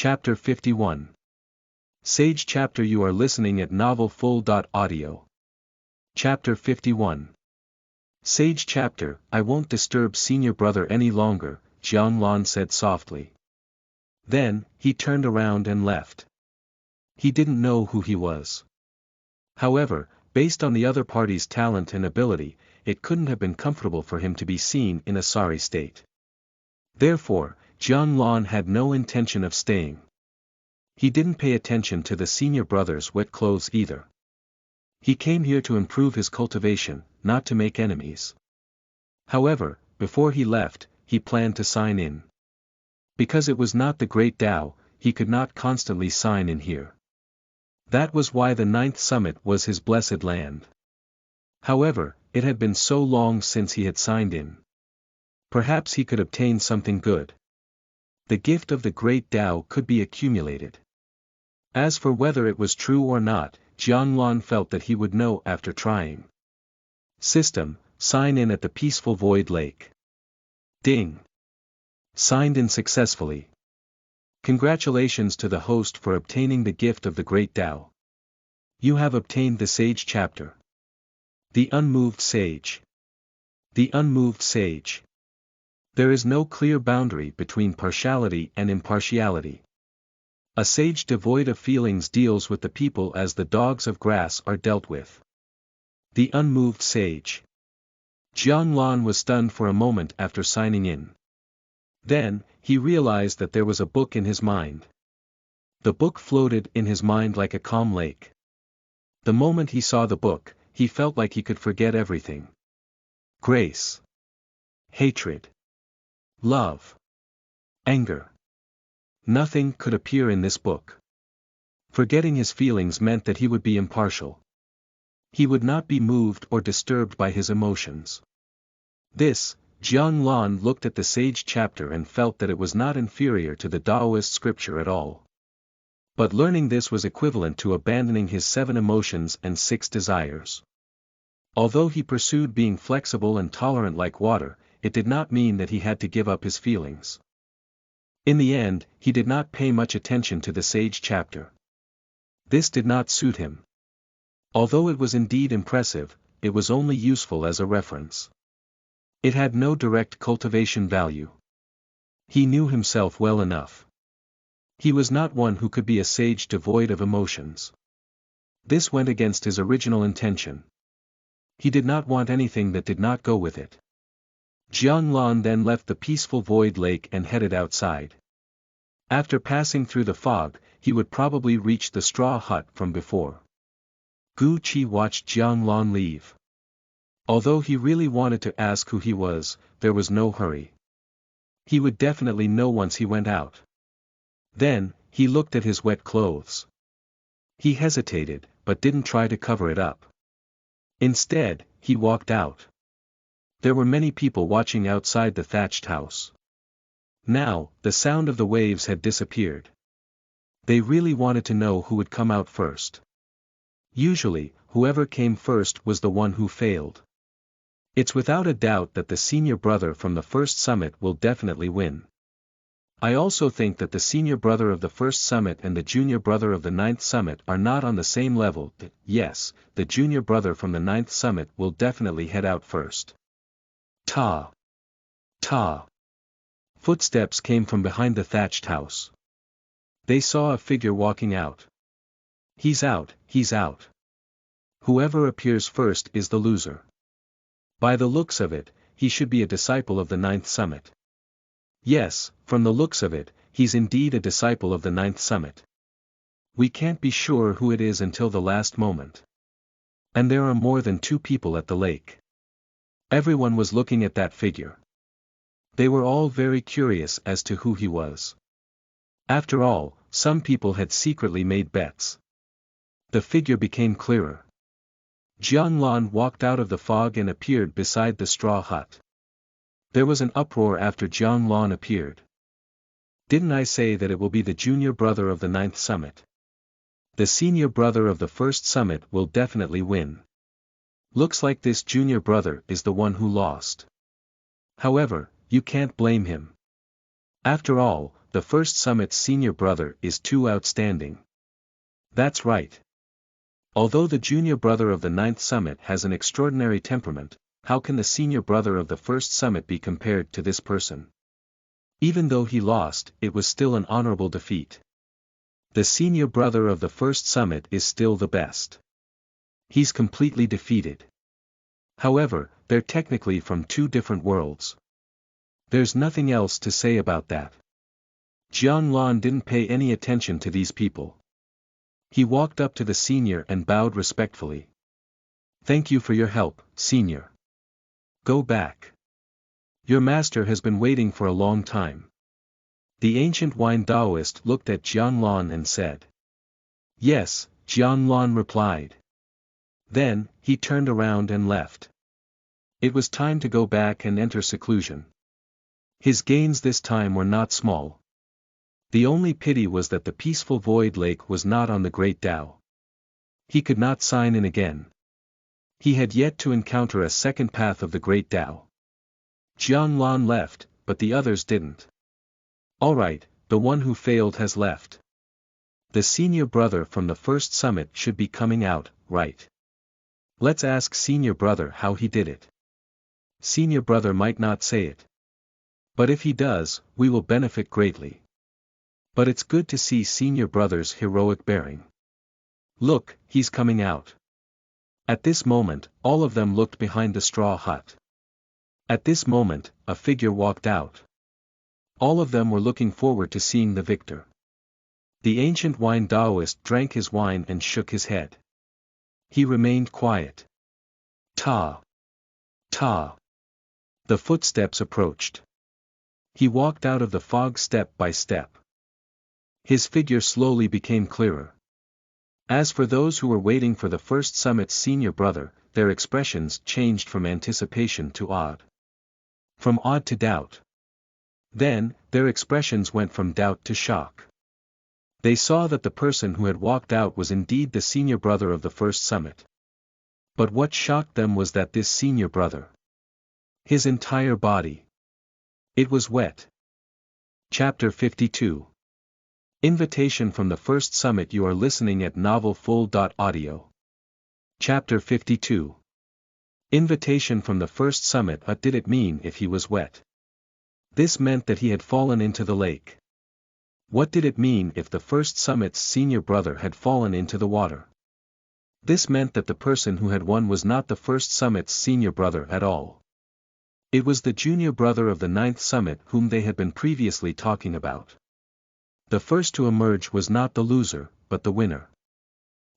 Chapter 51. Sage Chapter. You are listening at novelfull.audio. Chapter 51. Sage Chapter. I won't disturb senior brother any longer, Jianglong said softly. Then, he turned around and left. He didn't know who he was. However, based on the other party's talent and ability, it couldn't have been comfortable for him to be seen in a sorry state. Therefore, Jianglong had no intention of staying. He didn't pay attention to the senior brother's wet clothes either. He came here to improve his cultivation, not to make enemies. However, before he left, he planned to sign in. Because it was not the Great Tao, he could not constantly sign in here. That was why the 9th summit was his blessed land. However, it had been so long since he had signed in. Perhaps he could obtain something good. The gift of the Great Tao could be accumulated. As for whether it was true or not, Jianglong felt that he would know after trying. System, sign in at the peaceful void lake. Ding. Signed in successfully. Congratulations to the host for obtaining the gift of the Great Tao. You have obtained the Sage Chapter. The Unmoved Sage. The Unmoved Sage. There is no clear boundary between partiality and impartiality. A sage devoid of feelings deals with the people as the dogs of grass are dealt with. The Unmoved Sage. Jianglong was stunned for a moment after signing in. Then, he realized that there was a book in his mind. The book floated in his mind like a calm lake. The moment he saw the book, he felt like he could forget everything. Grace. Hatred. Love. Anger. Nothing could appear in this book. Forgetting his feelings meant that he would be impartial. He would not be moved or disturbed by his emotions. This, Jianglong looked at the Sage Chapter and felt that it was not inferior to the Taoist scripture at all. But learning this was equivalent to abandoning his 7 emotions and 6 desires. Although he pursued being flexible and tolerant like water, it did not mean that he had to give up his feelings. In the end, he did not pay much attention to the Sage Chapter. This did not suit him. Although it was indeed impressive, it was only useful as a reference. It had no direct cultivation value. He knew himself well enough. He was not one who could be a sage devoid of emotions. This went against his original intention. He did not want anything that did not go with it. Jianglong then left the peaceful void lake and headed outside. After passing through the fog, he would probably reach the straw hut from before. Gu Qi watched Jianglong leave. Although he really wanted to ask who he was, there was no hurry. He would definitely know once he went out. Then, he looked at his wet clothes. He hesitated, but didn't try to cover it up. Instead, he walked out. There were many people watching outside the thatched house. Now, the sound of the waves had disappeared. They really wanted to know who would come out first. Usually, whoever came first was the one who failed. It's without a doubt that the senior brother from the first summit will definitely win. I also think that the senior brother of the first summit and the junior brother of the 9th summit are not on the same level. Yes, the junior brother from the 9th summit will definitely head out first. Ta. Ta. Footsteps came from behind the thatched house. They saw a figure walking out. He's out, he's out. Whoever appears first is the loser. By the looks of it, he should be a disciple of the 9th summit. Yes, from the looks of it, he's indeed a disciple of the 9th summit. We can't be sure who it is until the last moment. And there are more than 2 people at the lake. Everyone was looking at that figure. They were all very curious as to who he was. After all, some people had secretly made bets. The figure became clearer. Jianglong walked out of the fog and appeared beside the straw hut. There was an uproar after Jianglong appeared. Didn't I say that it will be the junior brother of the 9th summit? The senior brother of the first summit will definitely win. Looks like this junior brother is the one who lost. However, you can't blame him. After all, the first summit's senior brother is too outstanding. That's right. Although the junior brother of the ninth summit has an extraordinary temperament, how can the senior brother of the first summit be compared to this person? Even though he lost, it was still an honorable defeat. The senior brother of the first summit is still the best. He's completely defeated. However, they're technically from two different worlds. There's nothing else to say about that. Jianlan didn't pay any attention to these people. He walked up to the senior and bowed respectfully. Thank you for your help, senior. Go back. Your master has been waiting for a long time. The ancient wine Taoist looked at Jianlan and said. Yes, Jianlan replied. Then, he turned around and left. It was time to go back and enter seclusion. His gains this time were not small. The only pity was that the peaceful void lake was not on the Great Tao. He could not sign in again. He had yet to encounter a second path of the Great Tao. Jianlan left, but the others didn't. Alright, the one who failed has left. The senior brother from the first summit should be coming out, right? Let's ask senior brother how he did it. Senior brother might not say it. But if he does, we will benefit greatly. But it's good to see senior brother's heroic bearing. Look, he's coming out. At this moment, all of them looked behind the straw hut. At this moment, a figure walked out. All of them were looking forward to seeing the victor. The ancient wine Taoist drank his wine and shook his head. He remained quiet. Ta. Ta. The footsteps approached. He walked out of the fog step by step. His figure slowly became clearer. As for those who were waiting for the first summit's senior brother, their expressions changed from anticipation to awed. From awed to doubt. Then, their expressions went from doubt to shock. They saw that the person who had walked out was indeed the senior brother of the first summit. But what shocked them was that this senior brother. His entire body. It was wet. Chapter 52. Invitation from the first summit. You are listening at novelfull.audio. Chapter 52. Invitation from the first summit. What did it mean if he was wet? This meant that he had fallen into the lake. What did it mean if the first summit's senior brother had fallen into the water? This meant that the person who had won was not the first summit's senior brother at all. It was the junior brother of the ninth summit whom they had been previously talking about. The first to emerge was not the loser, but the winner.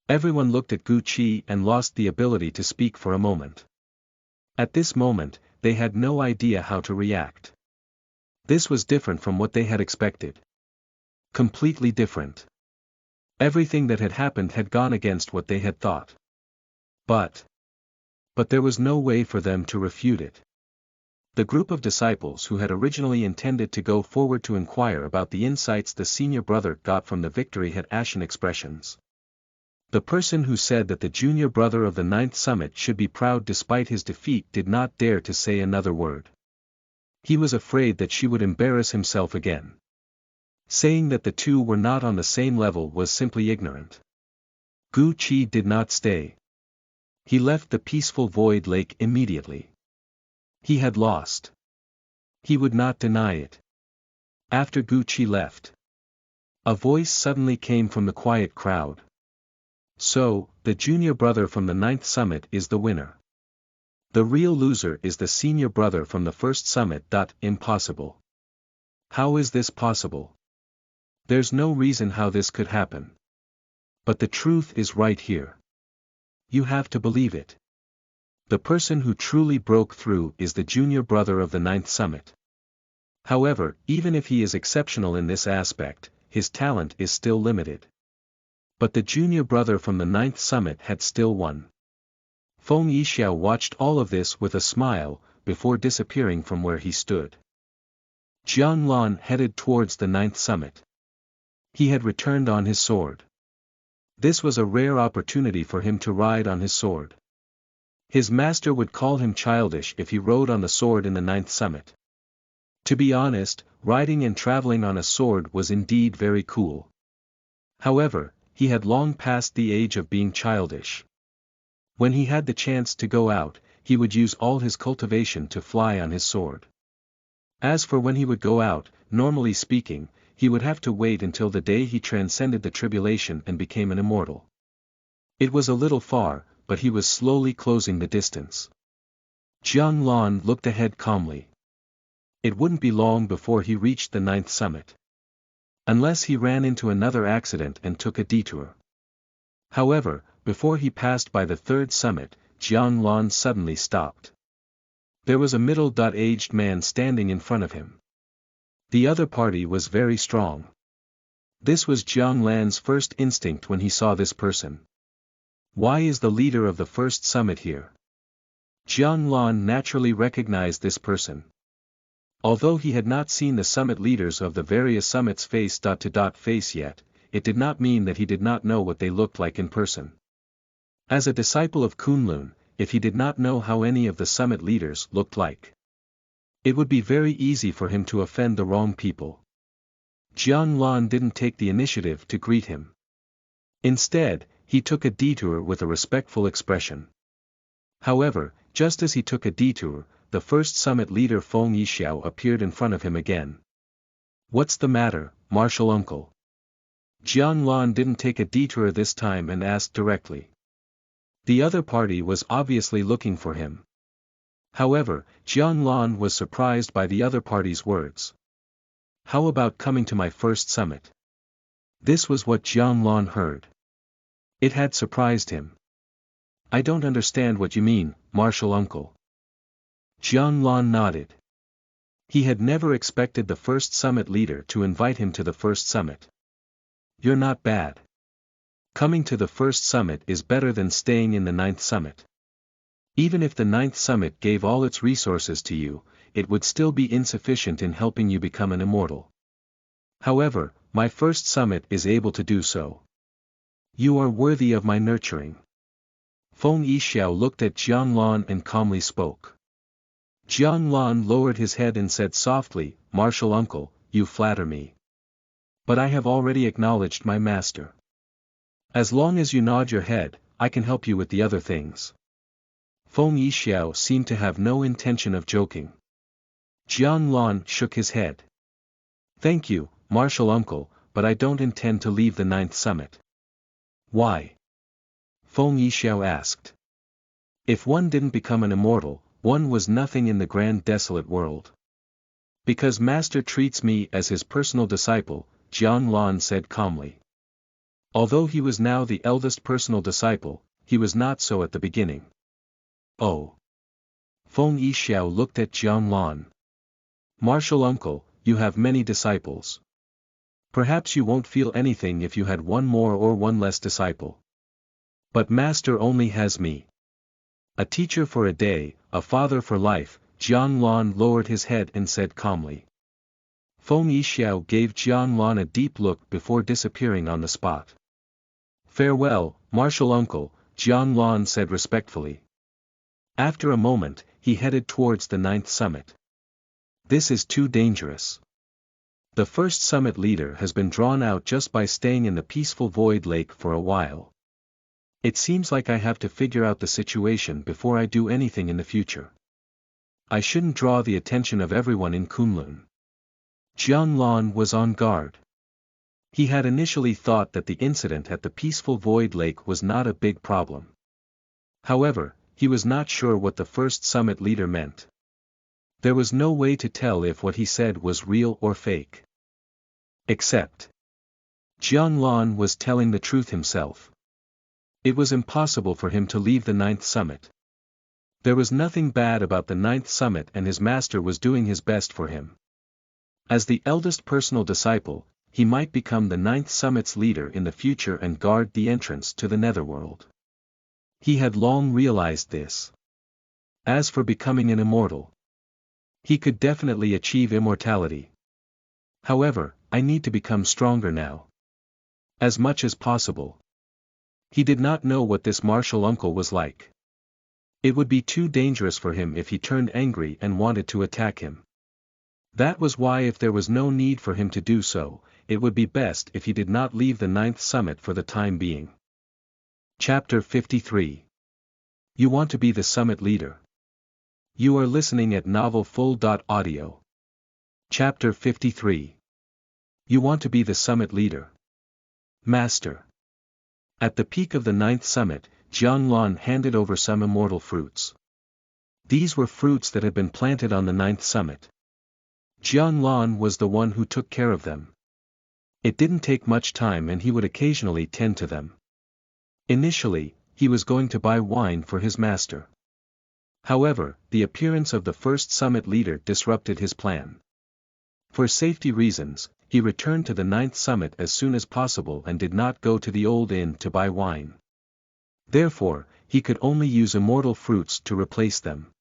Everyone looked at Gu Qi and lost the ability to speak for a moment. At this moment, they had no idea how to react. This was different from what they had expected. Completely different. Everything that had happened had gone against what they had thought. But there was no way for them to refute it. The group of disciples who had originally intended to go forward to inquire about the insights the senior brother got from the victory had ashen expressions. The person who said that the junior brother of the ninth summit should be proud despite his defeat did not dare to say another word. He was afraid that she would embarrass himself again. Saying that the two were not on the same level was simply ignorant. Gu Qi did not stay. He left the peaceful void lake immediately. He had lost. He would not deny it. After Gu Qi left, a voice suddenly came from the quiet crowd. So, the junior brother from the ninth summit is the winner. The real loser is the senior brother from the first summit. Impossible. How is this possible? There's no reason how this could happen. But the truth is right here. You have to believe it. The person who truly broke through is the junior brother of the ninth summit. However, even if he is exceptional in this aspect, his talent is still limited. But the junior brother from the ninth summit had still won. Feng Yixiao watched all of this with a smile, before disappearing from where he stood. Jianlan headed towards the ninth summit. He had returned on his sword. This was a rare opportunity for him to ride on his sword. His master would call him childish if he rode on the sword in the ninth summit. To be honest, riding and traveling on a sword was indeed very cool. However, he had long passed the age of being childish. When he had the chance to go out, he would use all his cultivation to fly on his sword. As for when he would go out, normally speaking, he would have to wait until the day he transcended the tribulation and became an immortal. It was a little far, but he was slowly closing the distance. Jiang Lan looked ahead calmly. It wouldn't be long before he reached the 9th summit. Unless he ran into another accident and took a detour. However, before he passed by the 3rd summit, Jiang Lan suddenly stopped. There was a middle-aged man standing in front of him. The other party was very strong. This was Jiang Lan's first instinct when he saw this person. Why is the leader of the 1st summit here? Jiang Lan naturally recognized this person. Although he had not seen the summit leaders of the various summits face yet, it did not mean that he did not know what they looked like in person. As a disciple of Kunlun, if he did not know how any of the summit leaders looked like, it would be very easy for him to offend the wrong people. Jiang Lan didn't take the initiative to greet him. Instead, he took a detour with a respectful expression. However, just as he took a detour, the 1st summit leader Feng Yixiao appeared in front of him again. What's the matter, martial uncle? Jiang Lan didn't take a detour this time and asked directly. The other party was obviously looking for him. However, Jiang Lan was surprised by the other party's words. How about coming to my 1st summit? This was what Jiang Lan heard. It had surprised him. I don't understand what you mean, martial uncle. Jiang Lan nodded. He had never expected the 1st summit leader to invite him to the 1st summit. You're not bad. Coming to the 1st summit is better than staying in the 9th summit. Even if the 9th summit gave all its resources to you, it would still be insufficient in helping you become an immortal. However, my 1st summit is able to do so. You are worthy of my nurturing. Feng Yixiao looked at Jiang Lan and calmly spoke. Jiang Lan lowered his head and said softly, martial uncle, you flatter me. But I have already acknowledged my master. As long as you nod your head, I can help you with the other things. Feng Yixiao seemed to have no intention of joking. Jiang Lan shook his head. Thank you, martial uncle, but I don't intend to leave the 9th summit. Why? Feng Yixiao asked. If one didn't become an immortal, one was nothing in the grand desolate world. Because master treats me as his personal disciple, Jiang Lan said calmly. Although he was now the eldest personal disciple, he was not so at the beginning. Oh. Feng Yixiao looked at Jiang Lan. Martial uncle, you have many disciples. Perhaps you won't feel anything if you had one more or one less disciple. But master only has me. A teacher for a day, a father for life, Jiang Lan lowered his head and said calmly. Feng Yixiao gave Jiang Lan a deep look before disappearing on the spot. Farewell, martial uncle, Jiang Lan said respectfully. After a moment, he headed towards the 9th summit. This is too dangerous. The 1st summit leader has been drawn out just by staying in the peaceful void lake for a while. It seems like I have to figure out the situation before I do anything in the future. I shouldn't draw the attention of everyone in Kunlun. Jiang Lan was on guard. He had initially thought that the incident at the peaceful void lake was not a big problem. However, he was not sure what the 1st summit leader meant. There was no way to tell if what he said was real or fake. Except Jiang Lan was telling the truth himself. It was impossible for him to leave the 9th summit. There was nothing bad about the 9th summit and his master was doing his best for him. As the eldest personal disciple, he might become the 9th summit's leader in the future and guard the entrance to the netherworld. He had long realized this. As for becoming an immortal, he could definitely achieve immortality. However, I need to become stronger now. As much as possible. He did not know what this martial uncle was like. It would be too dangerous for him if he turned angry and wanted to attack him. That was why if there was no need for him to do so, it would be best if he did not leave the ninth summit for the time being. Chapter 53. You want to be the summit leader. You are listening at novelfull.audio. Chapter 53. You want to be the summit leader. Master. At the peak of the ninth summit, Jianglun handed over some immortal fruits. These were fruits that had been planted on the ninth summit. Jianglun was the one who took care of them. It didn't take much time and he would occasionally tend to them. Initially, he was going to buy wine for his master. However, the appearance of the first summit leader disrupted his plan. For safety reasons, he returned to the ninth summit as soon as possible and did not go to the old inn to buy wine. Therefore, he could only use immortal fruits to replace them.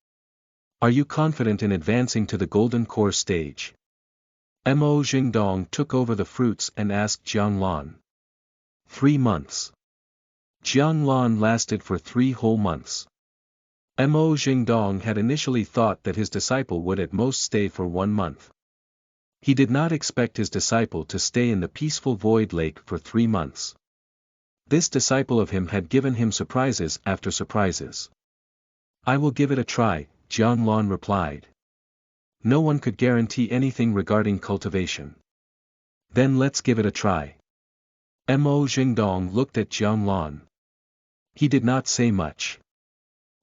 Are you confident in advancing to the golden core stage? Mo Jingdong took over the fruits and asked Jianglun. 3 months. Jianglun lasted for 3 whole months. Mo Jingdong had initially thought that his disciple would at most stay for 1 month. He did not expect his disciple to stay in the peaceful void lake for 3 months. This disciple of him had given him surprises after surprises. I will give it a try, Jianglun replied. No one could guarantee anything regarding cultivation. Then let's give it a try. Mo Jingdong looked at Jianglun. He did not say much.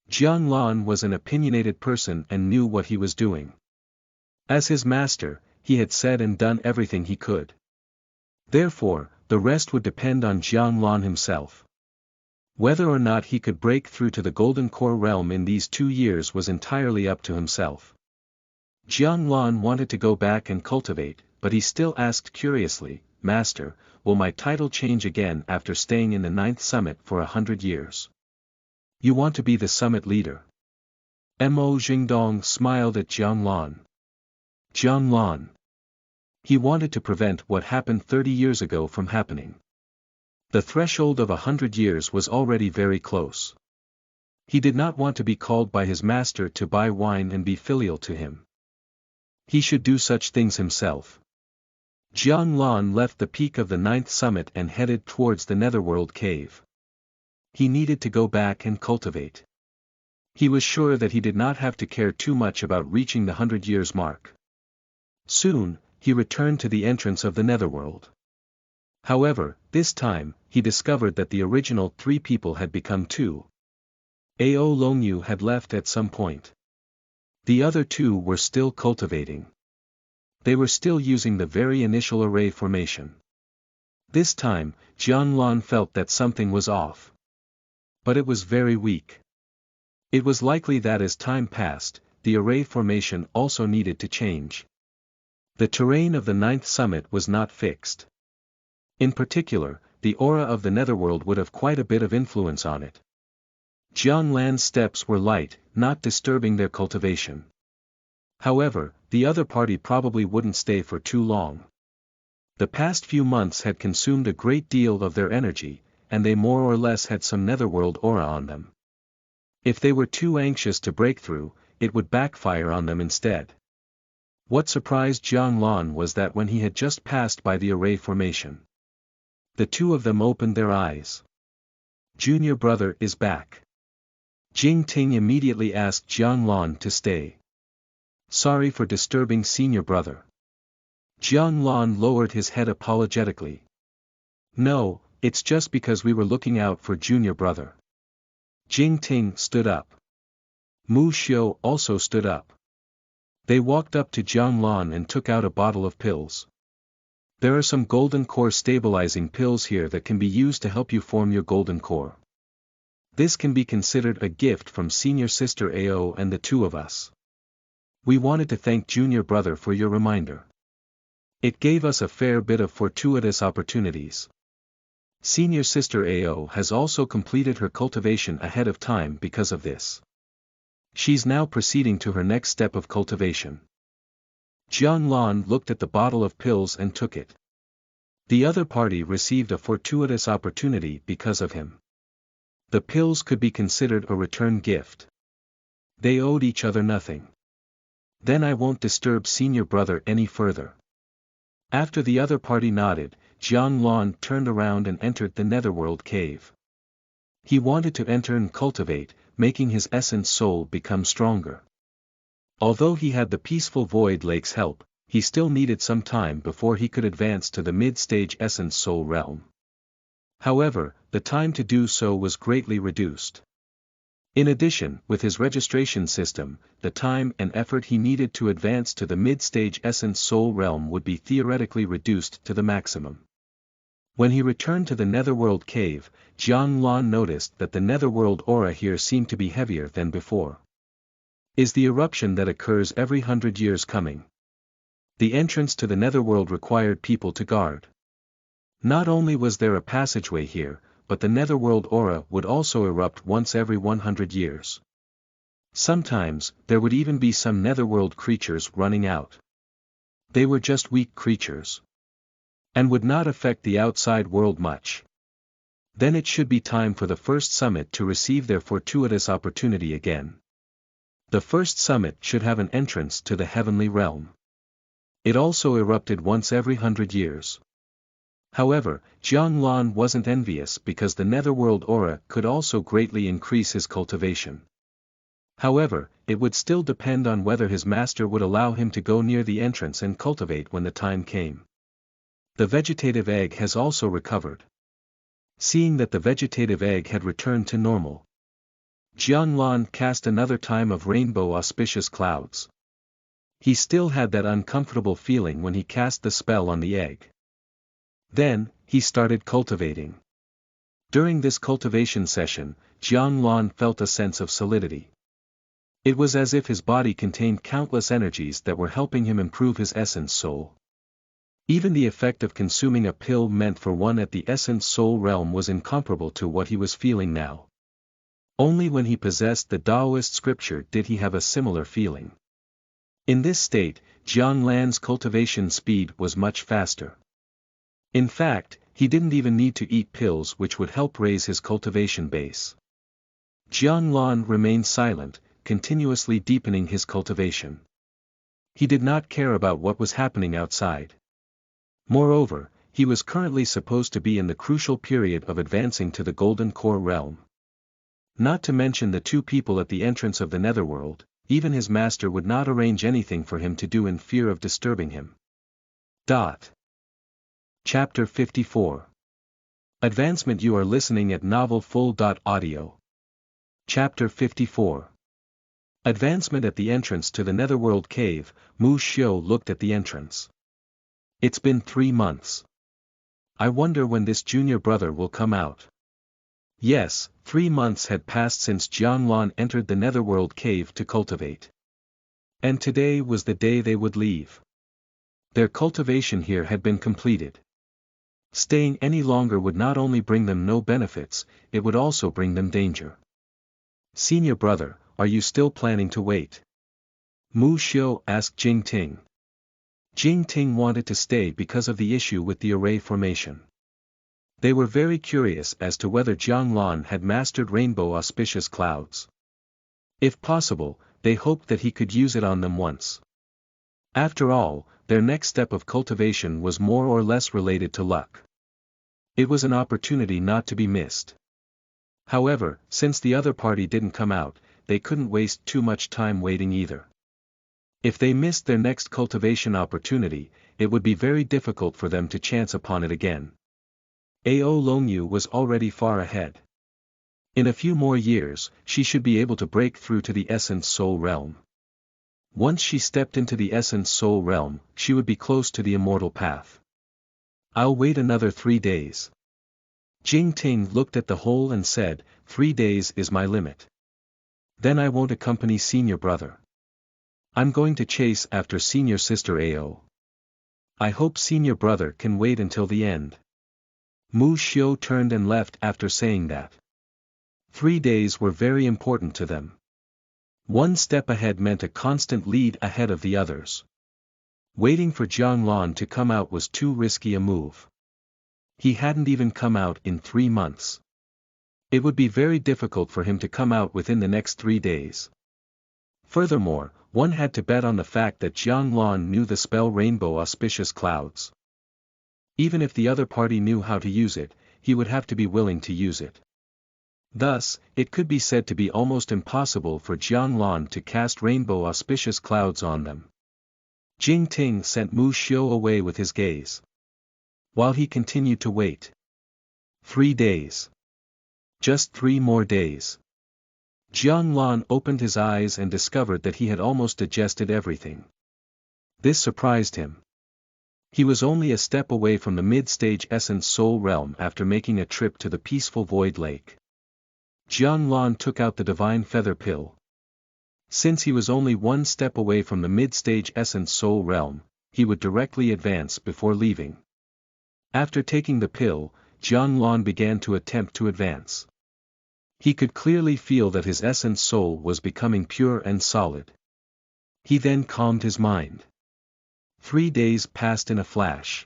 Jianglun was an opinionated person and knew what he was doing. As his master, he had said and done everything he could. Therefore, the rest would depend on Jianglun himself. Whether or not he could break through to the golden core realm in these 2 years was entirely up to himself. Jianglun wanted to go back and cultivate, but he still asked curiously, Master, will my title change again after staying in the ninth summit for 100 years? You want to be the summit leader? Mo Jingdong smiled at Jianglun. Jianglun. He wanted to prevent what happened 30 years ago from happening. The threshold of 100 years was already very close. He did not want to be called by his master to buy wine and be filial to him. He should do such things himself. Jianglun left the peak of the ninth summit and headed towards the netherworld cave. He needed to go back and cultivate. He was sure that he did not have to care too much about reaching the 100 years mark. Soon, he returned to the entrance of the netherworld. However, this time, he discovered that the original 3 people had become 2. Ao Longyu had left at some point. The other 2 were still cultivating. They were still using the very initial array formation. This time, Jianglun felt that something was off. But it was very weak. It was likely that as time passed, the array formation also needed to change. The terrain of the ninth summit was not fixed. In particular, the aura of the netherworld would have quite a bit of influence on it. Jianglan's steps were light, not disturbing their cultivation. However, the other party probably wouldn't stay for too long. The past few months had consumed a great deal of their energy, and they more or less had some netherworld aura on them. If they were too anxious to break through, it would backfire on them instead. What surprised Jianglun was that when he had just passed by the array formation, the 2 of them opened their eyes. Junior brother is back. Jing Ting immediately asked Jianglun to stay. Sorry for disturbing senior brother. Jianglun lowered his head apologetically. No, it's just because we were looking out for junior brother. Jing Ting stood up. Mu Xiu also stood up. They walked up to Jianglun and took out a bottle of pills. There are some golden core stabilizing pills here that can be used to help you form your golden core. This can be considered a gift from senior sister Ao and the 2 of us. We wanted to thank junior brother for your reminder. It gave us a fair bit of fortuitous opportunities. Senior sister Ao has also completed her cultivation ahead of time because of this. She's now proceeding to her next step of cultivation. Jianglun looked at the bottle of pills and took it. The other party received a fortuitous opportunity because of him. The pills could be considered a return gift. They owed each other nothing. Then I won't disturb senior brother any further. After the other party nodded, Jiang Lan turned around and entered the netherworld cave. He wanted to enter and cultivate, making his essence soul become stronger. Although he had the peaceful Void Lake's help, he still needed some time before he could advance to the mid-stage essence soul realm. However, the time to do so was greatly reduced. In addition, with his registration system, the time and effort he needed to advance to the mid-stage essence soul realm would be theoretically reduced to the maximum. When he returned to the netherworld cave, Jiang Lan noticed that the netherworld aura here seemed to be heavier than before. Is the eruption that occurs every 100 years coming? The entrance to the netherworld required people to guard. Not only was there a passageway here, but the netherworld aura would also erupt once every 100 years. Sometimes, there would even be some netherworld creatures running out. They were just weak creatures, and would not affect the outside world much. Then it should be time for the first summit to receive their fortuitous opportunity again. The first summit should have an entrance to the heavenly realm. It also erupted once every 100 years. However, Jiang Lan wasn't envious because the netherworld aura could also greatly increase his cultivation. However, it would still depend on whether his master would allow him to go near the entrance and cultivate when the time came. The vegetative egg has also recovered. Seeing that the vegetative egg had returned to normal, Jiang Lan cast another time of rainbow auspicious clouds. He still had that uncomfortable feeling when he cast the spell on the egg. Then, he started cultivating. During this cultivation session, Jiang Lan felt a sense of solidity. It was as if his body contained countless energies that were helping him improve his essence soul. Even the effect of consuming a pill meant for one at the essence soul realm was incomparable to what he was feeling now. Only when he possessed the Taoist scripture did he have a similar feeling. In this state, Jiang Lan's cultivation speed was much faster. In fact, he didn't even need to eat pills which would help raise his cultivation base. Jiang Lan remained silent, continuously deepening his cultivation. He did not care about what was happening outside. Moreover, he was currently supposed to be in the crucial period of advancing to the Golden Core realm. Not to mention the two people at the entrance of the netherworld, even his master would not arrange anything for him to do in fear of disturbing him. Chapter 54. Advancement. You are listening at novelfull.audio. Chapter 54. Advancement. At the entrance to the netherworld cave, Mu Xiu looked at the entrance. It's been 3 months. I wonder when this junior brother will come out. Yes, 3 months had passed since Jiang Lan entered the netherworld cave to cultivate. And today was the day they would leave. Their cultivation here had been completed. Staying any longer would not only bring them no benefits, it would also bring them danger. Senior brother, are you still planning to wait? Mu Xiu asked Jing Ting. Jing Ting wanted to stay because of the issue with the array formation. They were very curious as to whether Jiang Lan had mastered rainbow auspicious clouds. If possible, they hoped that he could use it on them once. After all, their next step of cultivation was more or less related to luck. It was an opportunity not to be missed. However, since the other party didn't come out, they couldn't waste too much time waiting either. If they missed their next cultivation opportunity, it would be very difficult for them to chance upon it again. Ao Longyu was already far ahead. In a few more years, she should be able to break through to the Essence Soul realm. Once she stepped into the Essence Soul realm, she would be close to the immortal path. I'll wait another 3 days. Jing Ting looked at the hole and said, 3 days is my limit. Then I won't accompany senior brother. I'm going to chase after senior sister Ao. I hope senior brother can wait until the end. Mu Xiu turned and left after saying that. 3 days were very important to them. 1 step ahead meant a constant lead ahead of the others. Waiting for Jiang Lan to come out was too risky a move. He hadn't even come out in 3 months. It would be very difficult for him to come out within the next 3 days. Furthermore, one had to bet on the fact that Jiang Lan knew the spell Rainbow Auspicious Clouds. Even if the other party knew how to use it, he would have to be willing to use it. Thus, it could be said to be almost impossible for Jiang Lan to cast Rainbow Auspicious Clouds on them. Jing Ting sent Mu Xiu away with his gaze, while he continued to wait. 3 days. Just 3 more days. Jiang Lan opened his eyes and discovered that he had almost digested everything. This surprised him. He was only a step away from the mid-stage Essence Soul Realm after making a trip to the peaceful Void Lake. Jiang Lan took out the Divine Feather Pill. Since he was only 1 step away from the mid-stage Essence Soul Realm, he would directly advance before leaving. After taking the pill, Jiang Lan began to attempt to advance. He could clearly feel that his essence soul was becoming pure and solid. He then calmed his mind. 3 days passed in a flash.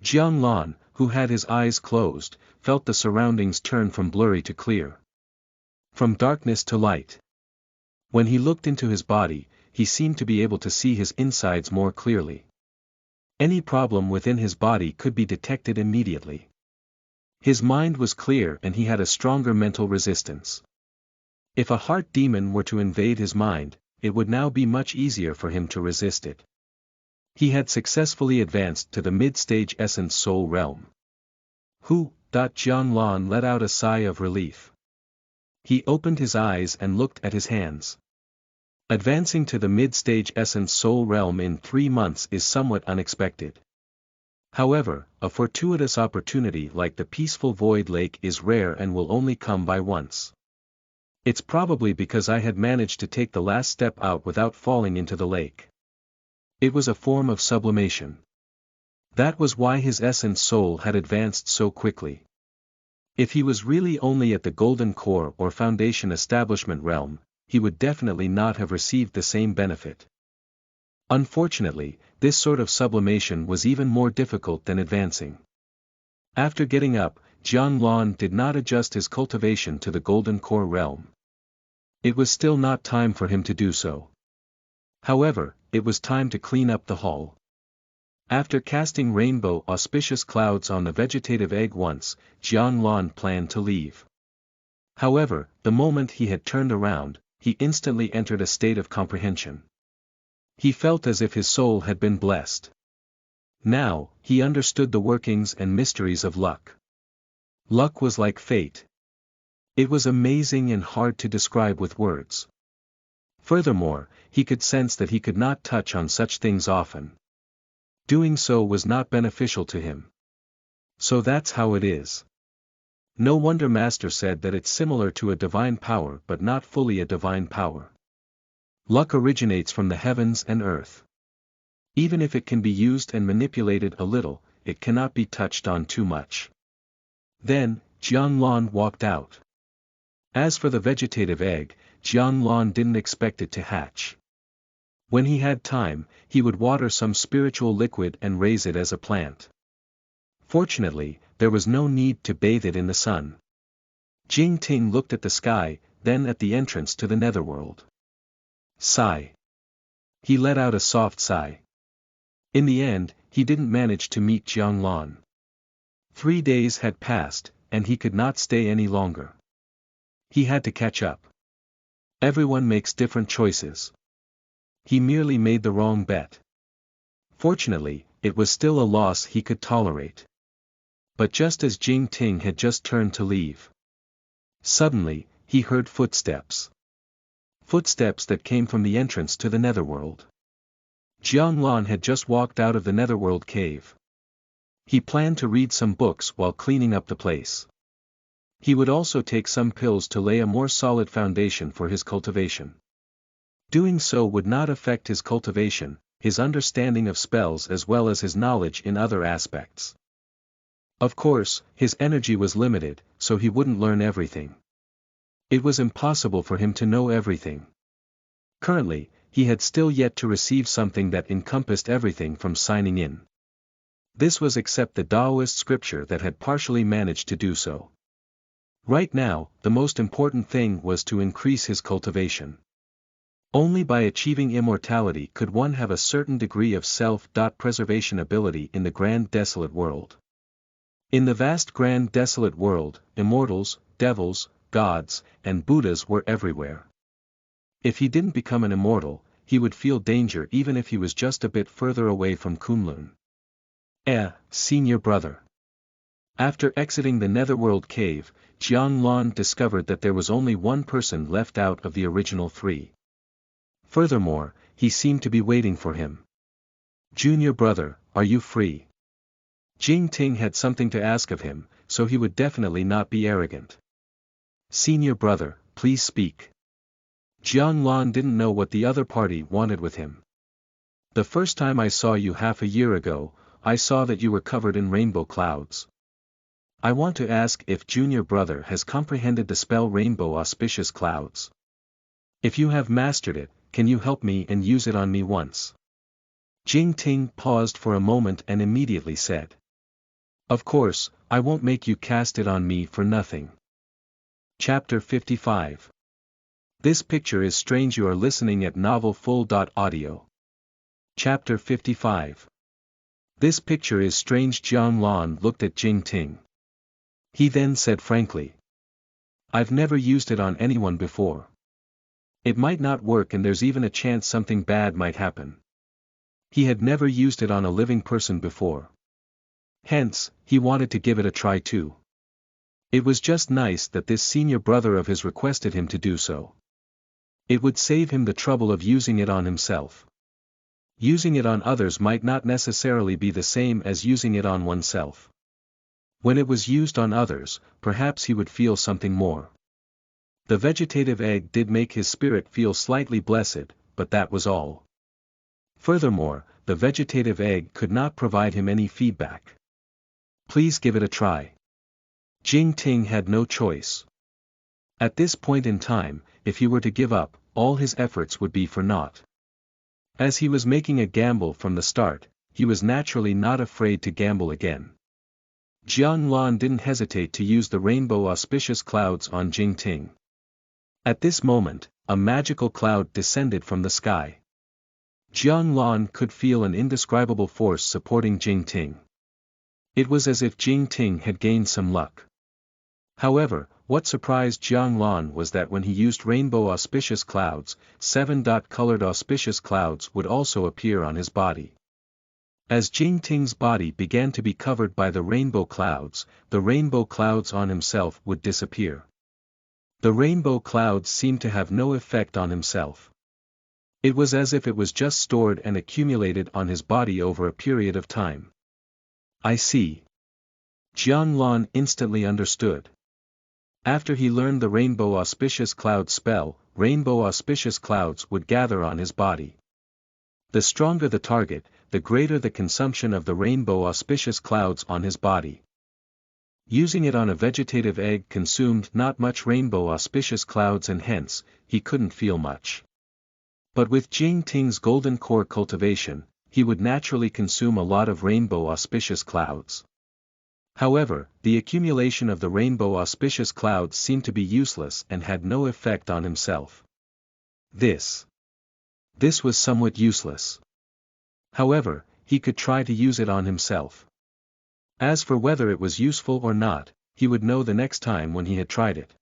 Jiang Lan, who had his eyes closed, felt the surroundings turn from blurry to clear. From darkness to light. When he looked into his body, he seemed to be able to see his insides more clearly. Any problem within his body could be detected immediately. His mind was clear and he had a stronger mental resistance. If a heart demon were to invade his mind, it would now be much easier for him to resist it. He had successfully advanced to the mid-stage Essence Soul Realm. Jiang Lan let out a sigh of relief. He opened his eyes and looked at his hands. Advancing to the mid-stage Essence Soul Realm in 3 months is somewhat unexpected. However, a fortuitous opportunity like the peaceful Void Lake is rare and will only come by once. It's probably because I had managed to take the last step out without falling into the lake. It was a form of sublimation. That was why his essence soul had advanced so quickly. If he was really only at the Golden Core or Foundation Establishment realm, he would definitely not have received the same benefit. Unfortunately, this sort of sublimation was even more difficult than advancing. After getting up, Jiang Lan did not adjust his cultivation to the Golden Core realm. It was still not time for him to do so. However, it was time to clean up the hall. After casting Rainbow Auspicious Clouds on the vegetative egg once, Jiang Lan planned to leave. However, the moment he had turned around, he instantly entered a state of comprehension. He felt as if his soul had been blessed. Now, he understood the workings and mysteries of luck. Luck was like fate. It was amazing and hard to describe with words. Furthermore, he could sense that he could not touch on such things often. Doing so was not beneficial to him. So that's how it is. No wonder Master said that it's similar to a divine power but not fully a divine power. Luck originates from the heavens and earth. Even if it can be used and manipulated a little, it cannot be touched on too much. Then, Jiang Lan walked out. As for the vegetative egg, Jiang Lan didn't expect it to hatch. When he had time, he would water some spiritual liquid and raise it as a plant. Fortunately, there was no need to bathe it in the sun. Jing Ting looked at the sky, then at the entrance to the netherworld. Sigh. He let out a soft sigh. In the end, he didn't manage to meet Jiang Lan. 3 days had passed, and he could not stay any longer. He had to catch up. Everyone makes different choices. He merely made the wrong bet. Fortunately, it was still a loss he could tolerate. But just as Jing Ting had just turned to leave, suddenly, he heard footsteps. Footsteps that came from the entrance to the netherworld. Jiang Lan had just walked out of the netherworld cave. He planned to read some books while cleaning up the place. He would also take some pills to lay a more solid foundation for his cultivation. Doing so would not affect his cultivation, his understanding of spells as well as his knowledge in other aspects. Of course, his energy was limited, so he wouldn't learn everything. It was impossible for him to know everything. Currently, he had still yet to receive something that encompassed everything from signing in. This was except the Taoist scripture that had partially managed to do so. Right now, the most important thing was to increase his cultivation. Only by achieving immortality could one have a certain degree of self-preservation ability in the grand desolate world. In the vast grand desolate world, immortals, devils, gods, and Buddhas were everywhere. If he didn't become an immortal, he would feel danger even if he was just a bit further away from Kunlun. Senior brother. After exiting the netherworld cave, Jiang Lan discovered that there was only one person left out of the original three. Furthermore, he seemed to be waiting for him. Junior brother, are you free? Jing Ting had something to ask of him, so he would definitely not be arrogant. Senior brother, please speak. Jiang Lan didn't know what the other party wanted with him. The first time I saw you half a year ago, I saw that you were covered in rainbow clouds. I want to ask if junior brother has comprehended the spell Rainbow Auspicious Clouds. If you have mastered it, can you help me and use it on me once? Jing Ting paused for a moment and immediately said. Of course, I won't make you cast it on me for nothing. Chapter 55. This picture is strange. You are listening at novelfull.audio. Chapter 55. This picture is strange. Jiang Lan looked at Jing Ting. He then said frankly. I've never used it on anyone before. It might not work and there's even a chance something bad might happen. He had never used it on a living person before. Hence, he wanted to give it a try too. It was just nice that this senior brother of his requested him to do so. It would save him the trouble of using it on himself. Using it on others might not necessarily be the same as using it on oneself. When it was used on others, perhaps he would feel something more. The vegetative egg did make his spirit feel slightly blessed, but that was all. Furthermore, the vegetative egg could not provide him any feedback. Please give it a try. Jing Ting had no choice. At this point in time, if he were to give up, all his efforts would be for naught. As he was making a gamble from the start, he was naturally not afraid to gamble again. Jiang Lan didn't hesitate to use the Rainbow Auspicious Clouds on Jing Ting. At this moment, a magical cloud descended from the sky. Jiang Lan could feel an indescribable force supporting Jing Ting. It was as if Jing Ting had gained some luck. However, what surprised Jiang Lan was that when he used Rainbow Auspicious Clouds, 7-colored auspicious clouds would also appear on his body. As Jing Ting's body began to be covered by the rainbow clouds on himself would disappear. The rainbow clouds seemed to have no effect on himself. It was as if it was just stored and accumulated on his body over a period of time. I see. Jiang Lan instantly understood. After he learned the Rainbow Auspicious Cloud spell, rainbow auspicious clouds would gather on his body. The stronger the target, the greater the consumption of the rainbow auspicious clouds on his body. Using it on a vegetative egg consumed not much rainbow auspicious clouds and hence, he couldn't feel much. But with Jing Ting's golden core cultivation, he would naturally consume a lot of rainbow auspicious clouds. However, the accumulation of the rainbow auspicious clouds seemed to be useless and had no effect on himself. This was somewhat useless. However, he could try to use it on himself. As for whether it was useful or not, he would know the next time when he had tried it.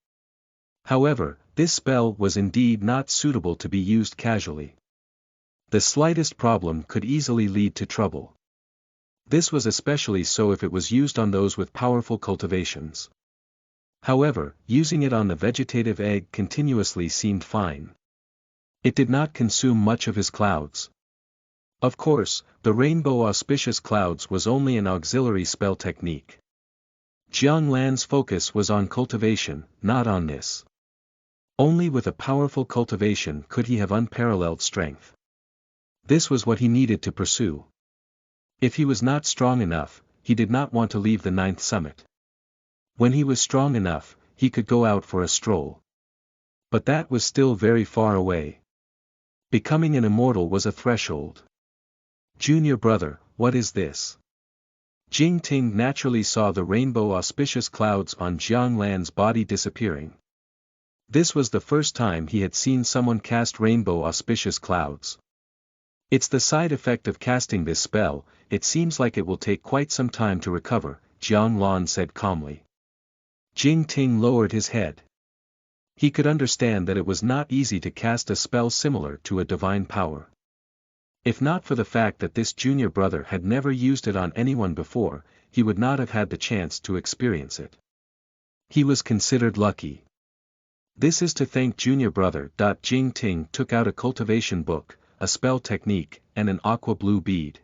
However, this spell was indeed not suitable to be used casually. The slightest problem could easily lead to trouble. This was especially so if it was used on those with powerful cultivations. However, using it on the vegetative egg continuously seemed fine. It did not consume much of his clouds. Of course, the Rainbow Auspicious Clouds was only an auxiliary spell technique. Jiang Lan's focus was on cultivation, not on this. Only with a powerful cultivation could he have unparalleled strength. This was what he needed to pursue. If he was not strong enough, he did not want to leave the 9th summit. When he was strong enough, he could go out for a stroll. But that was still very far away. Becoming an immortal was a threshold. Junior brother, what is this? Jing Ting naturally saw the rainbow auspicious clouds on Jiang Lan's body disappearing. This was the first time he had seen someone cast rainbow auspicious clouds. It's the side effect of casting this spell, it seems like it will take quite some time to recover, Jiang said calmly. Jing Ting lowered his head. He could understand that it was not easy to cast a spell similar to a divine power. If not for the fact that this junior brother had never used it on anyone before, he would not have had the chance to experience it. He was considered lucky. This is to thank junior brother. Jing Ting took out a cultivation book, a spell technique, and an aqua blue bead.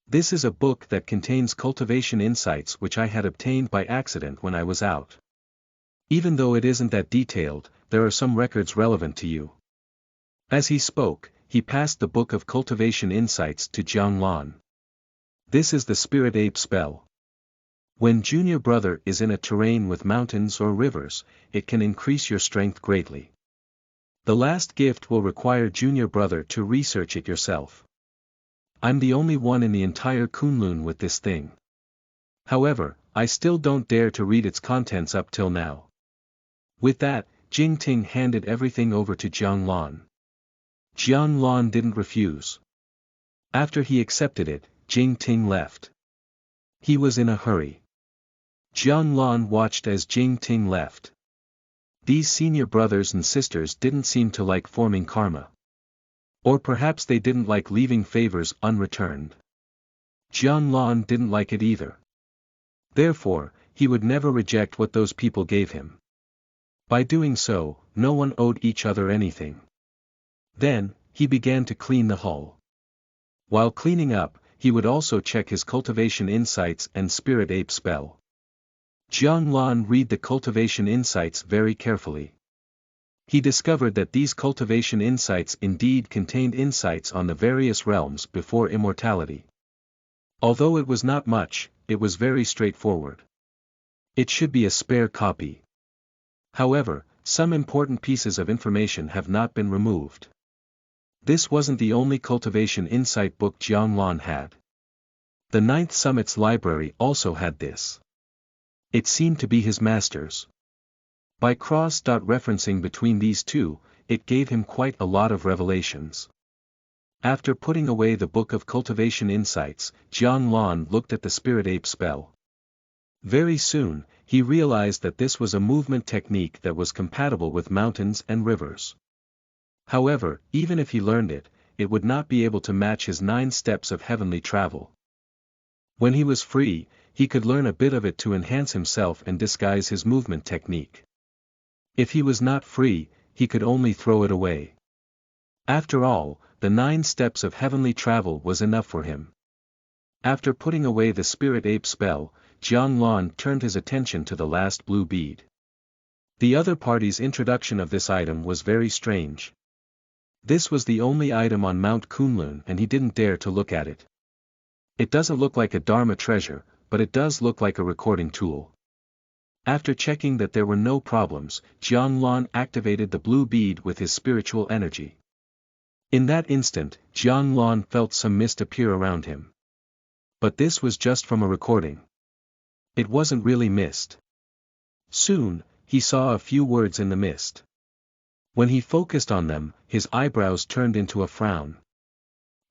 This is a book that contains cultivation insights which I had obtained by accident when I was out. Even though it isn't that detailed, there are some records relevant to you. As he spoke, he passed the book of cultivation insights to Jiang. This is the spirit ape spell. When junior brother is in a terrain with mountains or rivers, it can increase your strength greatly. The last gift will require junior brother to research it yourself. I'm the only one in the entire Kunlun with this thing. However, I still don't dare to read its contents up till now. With that, Jing Ting handed everything over to Jiang. Jiang didn't refuse. After he accepted it, Jing Ting left. He was in a hurry. Jiang watched as Jing Ting left. These senior brothers and sisters didn't seem to like forming karma. Or perhaps they didn't like leaving favors unreturned. Jiang didn't like it either. Therefore, he would never reject what those people gave him. By doing so, no one owed each other anything. Then, he began to clean the hull. While cleaning up, he would also check his cultivation insights and spirit ape spell. Jiang read the cultivation insights very carefully. He discovered that these cultivation insights indeed contained insights on the various realms before immortality. Although it was not much, it was very straightforward. It should be a spare copy. However, some important pieces of information have not been removed. This wasn't the only cultivation insight book Jiang had. The Ninth Summit's library also had this. It seemed to be his master's. By cross-referencing between these two, it gave him quite a lot of revelations. After putting away the book of cultivation insights, Jiang looked at the spirit ape spell. Very soon, he realized that this was a movement technique that was compatible with mountains and rivers. However, even if he learned it, it would not be able to match his 9 steps of heavenly travel. When he was free, he could learn a bit of it to enhance himself and disguise his movement technique. If he was not free, he could only throw it away. After all, the 9 steps of heavenly travel was enough for him. After putting away the spirit ape spell, Jiang turned his attention to the last blue bead. The other party's introduction of this item was very strange. This was the only item on Mount Kunlun and he didn't dare to look at it. It doesn't look like a Dharma treasure, but it does look like a recording tool. After checking that there were no problems, Jiang activated the blue bead with his spiritual energy. In that instant, Jiang felt some mist appear around him. But this was just from a recording. It wasn't really mist. Soon, he saw a few words in the mist. When he focused on them, his eyebrows turned into a frown.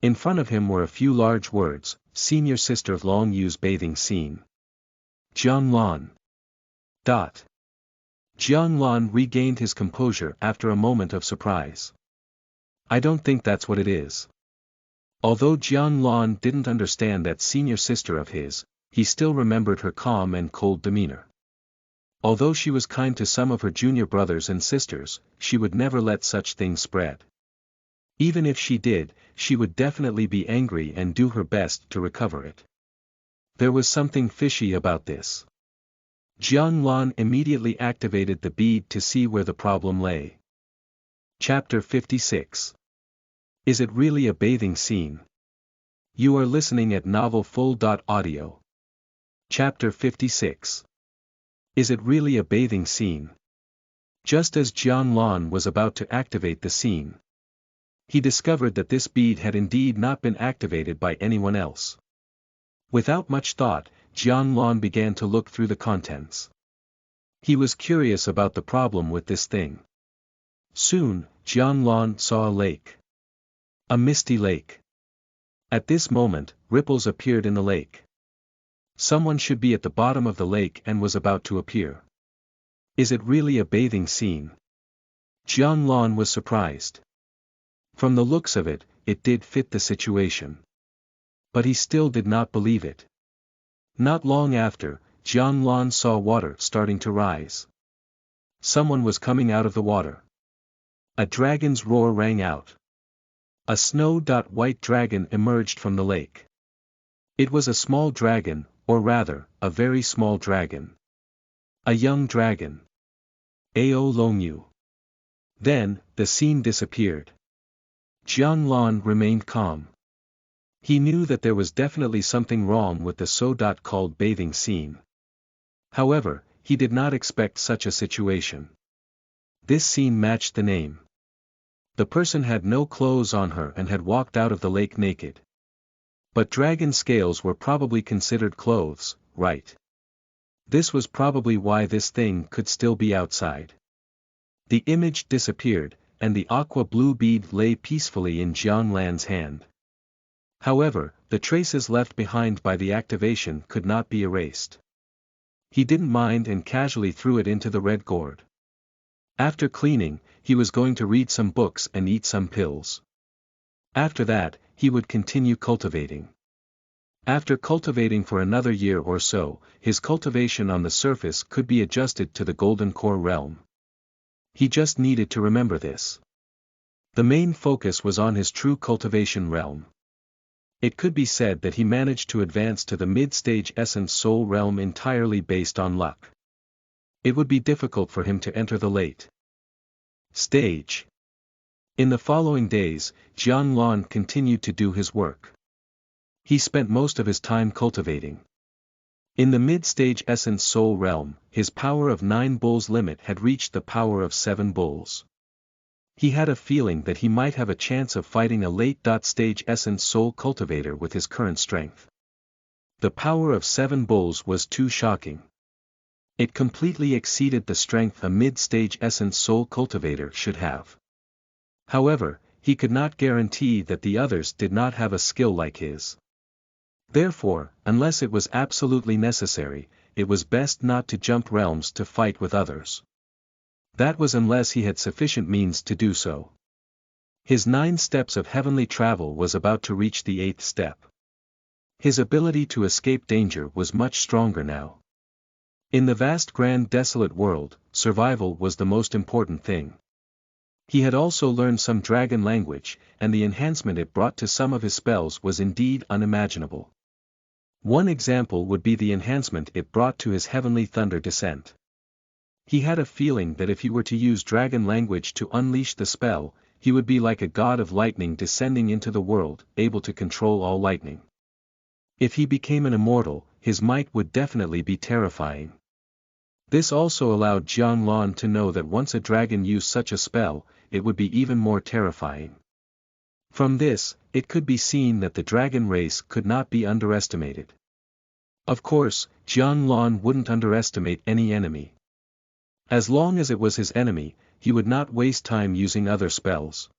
In front of him were a few large words, Senior Sister Long Yu's bathing scene. Jiang Jiang regained his composure after a moment of surprise. I don't think that's what it is. Although Jiang didn't understand that senior sister of his, he still remembered her calm and cold demeanor. Although she was kind to some of her junior brothers and sisters, she would never let such things spread. Even if she did, she would definitely be angry and do her best to recover it. There was something fishy about this. Jiang immediately activated the bead to see where the problem lay. Chapter 56. Is it really a bathing scene? You are listening at novelfull.audio. Chapter 56. Is it really a bathing scene? Just as Jiang was about to activate the scene, he discovered that this bead had indeed not been activated by anyone else. Without much thought, Jiang began to look through the contents. He was curious about the problem with this thing. Soon, Jianlan saw a lake. A misty lake. At this moment, ripples appeared in the lake. Someone should be at the bottom of the lake and was about to appear. Is it really a bathing scene? Jianlan was surprised. From the looks of it, it did fit the situation. But he still did not believe it. Not long after, Jianlan saw water starting to rise. Someone was coming out of the water. A dragon's roar rang out. A snow-white dragon emerged from the lake. It was a small dragon, or rather, a very small dragon. A young dragon. Ao Longyu. Then, the scene disappeared. Jianlan remained calm. He knew that there was definitely something wrong with the so-called bathing scene. However, he did not expect such a situation. This scene matched the name. The person had no clothes on her and had walked out of the lake naked. But dragon scales were probably considered clothes, right? This was probably why this thing could still be outside. The image disappeared, and the aqua-blue bead lay peacefully in Jianlan's hand. However, the traces left behind by the activation could not be erased. He didn't mind and casually threw it into the red gourd. After cleaning, he was going to read some books and eat some pills. After that, he would continue cultivating. After cultivating for another year or so, his cultivation on the surface could be adjusted to the golden core realm. He just needed to remember this. The main focus was on his true cultivation realm. It could be said that he managed to advance to the mid-stage essence soul realm entirely based on luck. It would be difficult for him to enter the late stage. In the following days, Jianlan continued to do his work. He spent most of his time cultivating. In the mid-stage essence soul realm, his power of 9 bulls limit had reached the power of 7 bulls. He had a feeling that he might have a chance of fighting a late-stage essence soul cultivator with his current strength. The power of 7 bulls was too shocking. It completely exceeded the strength a mid-stage essence soul cultivator should have. However, he could not guarantee that the others did not have a skill like his. Therefore, unless it was absolutely necessary, it was best not to jump realms to fight with others. That was unless he had sufficient means to do so. His 9 steps of heavenly travel was about to reach the 8th step. His ability to escape danger was much stronger now. In the vast grand desolate world, survival was the most important thing. He had also learned some dragon language, and the enhancement it brought to some of his spells was indeed unimaginable. One example would be the enhancement it brought to his heavenly thunder descent. He had a feeling that if he were to use dragon language to unleash the spell, he would be like a god of lightning descending into the world, able to control all lightning. If he became an immortal, his might would definitely be terrifying. This also allowed Jianlan to know that once a dragon used such a spell, it would be even more terrifying. From this, it could be seen that the dragon race could not be underestimated. Of course, Jianlan wouldn't underestimate any enemy. As long as it was his enemy, he would not waste time using other spells.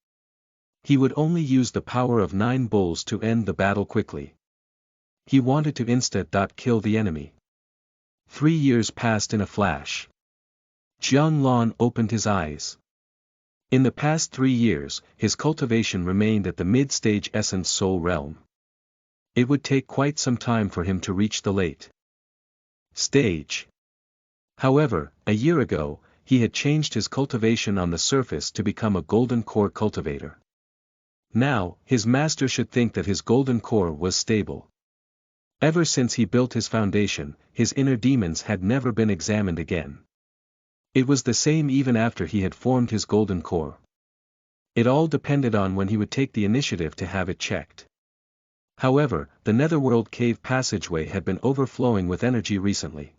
He would only use the power of 9 bulls to end the battle quickly. He wanted to insta-kill the enemy. 3 years passed in a flash. Jianlan opened his eyes. In the past 3 years, his cultivation remained at the mid-stage essence soul realm. It would take quite some time for him to reach the late stage. However, a year ago, he had changed his cultivation on the surface to become a golden core cultivator. Now, his master should think that his golden core was stable. Ever since he built his foundation, his inner demons had never been examined again. It was the same even after he had formed his golden core. It all depended on when he would take the initiative to have it checked. However, the netherworld cave passageway had been overflowing with energy recently.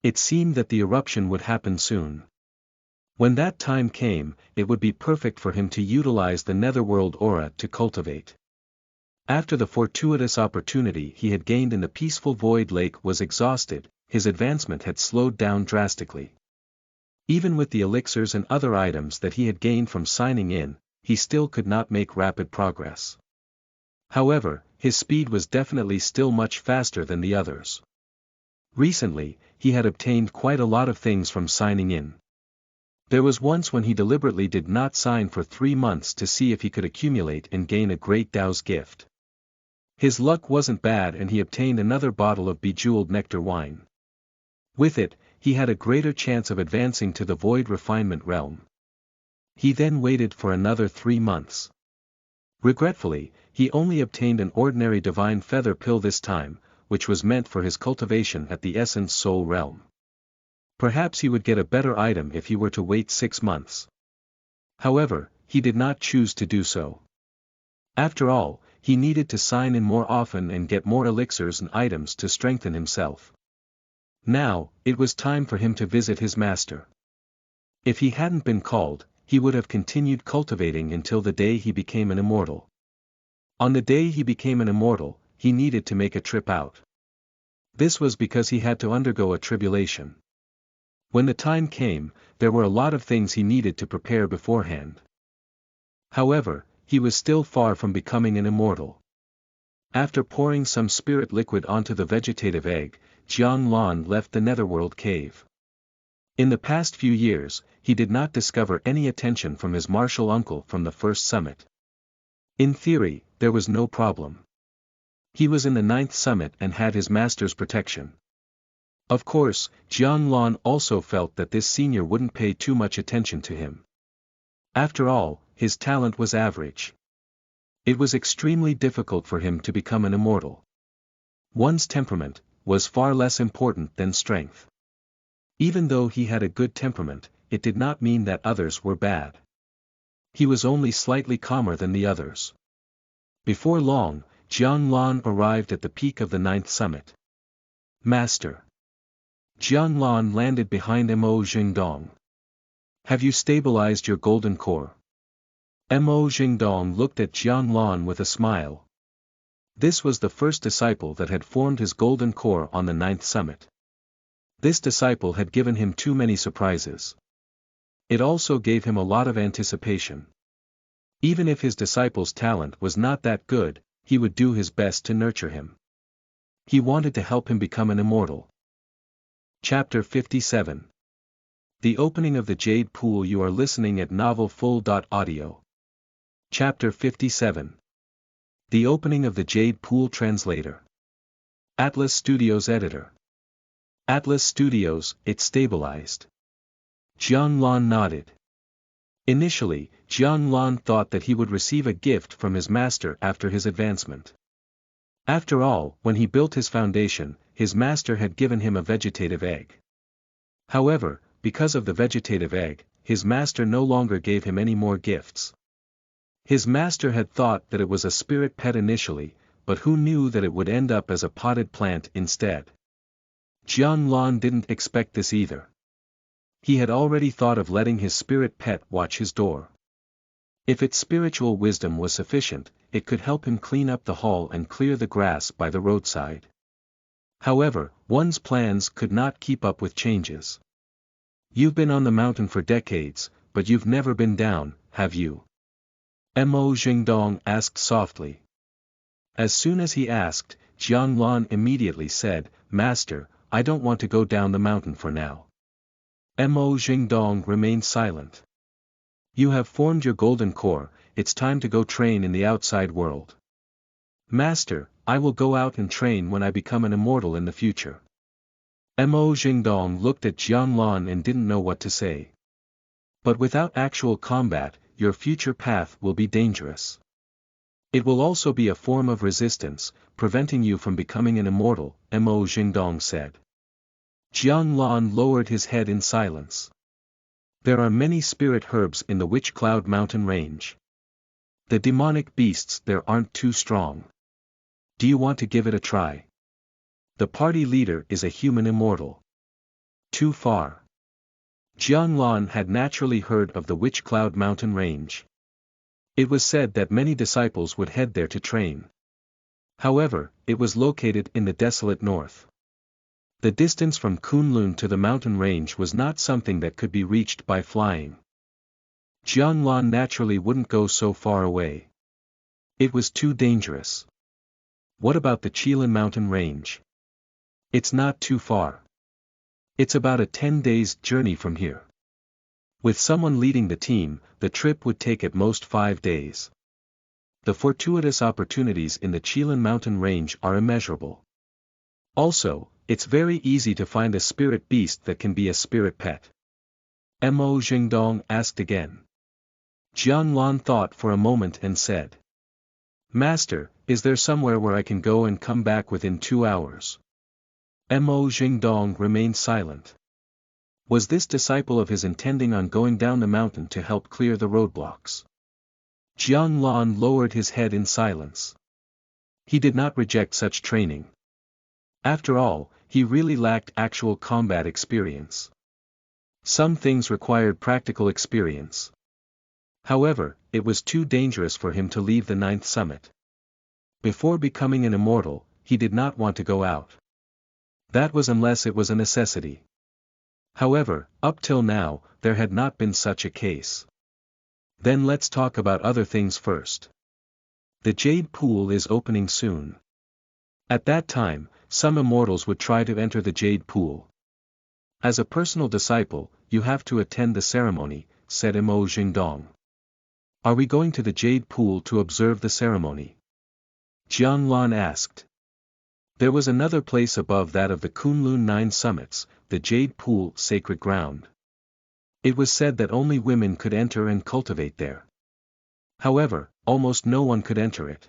It seemed that the eruption would happen soon. When that time came, it would be perfect for him to utilize the netherworld aura to cultivate. After the fortuitous opportunity he had gained in the peaceful void lake was exhausted, his advancement had slowed down drastically. Even with the elixirs and other items that he had gained from signing in, he still could not make rapid progress. However, his speed was definitely still much faster than the others. Recently, he had obtained quite a lot of things from signing in. There was once when he deliberately did not sign for 3 months to see if he could accumulate and gain a great Tao's gift. His luck wasn't bad and he obtained another bottle of bejeweled nectar wine. With it, he had a greater chance of advancing to the void refinement realm. He then waited for another 3 months. Regretfully, he only obtained an ordinary divine feather pill this time, which was meant for his cultivation at the essence soul realm. Perhaps he would get a better item if he were to wait 6 months. However, he did not choose to do so. After all, he needed to sign in more often and get more elixirs and items to strengthen himself. Now, it was time for him to visit his master. If he hadn't been called, he would have continued cultivating until the day he became an immortal. On the day he became an immortal, he needed to make a trip out. This was because he had to undergo a tribulation. When the time came, there were a lot of things he needed to prepare beforehand. However, he was still far from becoming an immortal. After pouring some spirit liquid onto the vegetative egg, Jiang Lan left the netherworld cave. In the past few years, he did not discover any attention from his martial uncle from the first summit. In theory, there was no problem. He was in the 9th summit and had his master's protection. Of course, Jiang Lan also felt that this senior wouldn't pay too much attention to him. After all, his talent was average. It was extremely difficult for him to become an immortal. One's temperament was far less important than strength. Even though he had a good temperament, it did not mean that others were bad. He was only slightly calmer than the others. Before long, Jiang Lan arrived at the peak of the 9th summit. Master. Jiang Lan landed behind Mo Jingdong. Have you stabilized your golden core? Mo Jingdong looked at Jiang Lan with a smile. This was the first disciple that had formed his golden core on the 9th summit. This disciple had given him too many surprises. It also gave him a lot of anticipation. Even if his disciple's talent was not that good, he would do his best to nurture him. He wanted to help him become an immortal. Chapter 57. The opening of the Jade Pool. You are listening at novelfull.audio. Chapter 57. The opening of the Jade Pool. Translator. Atlas Studios Editor. Atlas Studios, it stabilized. Jiang Lan nodded. Initially, Jiang Lan thought that he would receive a gift from his master after his advancement. After all, when he built his foundation, his master had given him a vegetative egg. However, because of the vegetative egg, his master no longer gave him any more gifts. His master had thought that it was a spirit pet initially, but who knew that it would end up as a potted plant instead? Jiang Lan didn't expect this either. He had already thought of letting his spirit pet watch his door. If its spiritual wisdom was sufficient, it could help him clean up the hall and clear the grass by the roadside. However, one's plans could not keep up with changes. You've been on the mountain for decades, but you've never been down, have you? Mo Jingdong asked softly. As soon as he asked, Jiang Lan immediately said, Master, I don't want to go down the mountain for now. Mo Jingdong remained silent. You have formed your golden core, it's time to go train in the outside world. Master, I will go out and train when I become an immortal in the future. Mo Jingdong looked at Jiang Lan and didn't know what to say. But without actual combat, your future path will be dangerous. It will also be a form of resistance, preventing you from becoming an immortal, Mo Jingdong said. Jiang Lan lowered his head in silence. There are many spirit herbs in the Witch Cloud Mountain range. The demonic beasts there aren't too strong. Do you want to give it a try? The party leader is a human immortal. Too far. Jiang Lan had naturally heard of the Witch Cloud Mountain range. It was said that many disciples would head there to train. However, it was located in the desolate north. The distance from Kunlun to the mountain range was not something that could be reached by flying. Jianlan naturally wouldn't go so far away. It was too dangerous. What about the Qilin mountain range? It's not too far. It's about a 10 days journey from here. With someone leading the team, the trip would take at most 5 days. The fortuitous opportunities in the Qilin mountain range are immeasurable. Also, it's very easy to find a spirit beast that can be a spirit pet. Mo Jingdong asked again. Jianlan thought for a moment and said. Master, is there somewhere where I can go and come back within 2 hours? Mo Jingdong remained silent. Was this disciple of his intending on going down the mountain to help clear the roadblocks? Jianlan lowered his head in silence. He did not reject such training. After all, he really lacked actual combat experience. Some things required practical experience. However, it was too dangerous for him to leave the 9th summit. Before becoming an immortal, he did not want to go out. That was unless it was a necessity. However, up till now, there had not been such a case. Then let's talk about other things first. The Jade Pool is opening soon. At that time, some immortals would try to enter the Jade Pool. As a personal disciple, you have to attend the ceremony, said Mo Jingdong. Are we going to the Jade Pool to observe the ceremony? Jianlan asked. There was another place above that of the Kunlun 9 summits, the Jade Pool sacred ground. It was said that only women could enter and cultivate there. However, almost no one could enter it.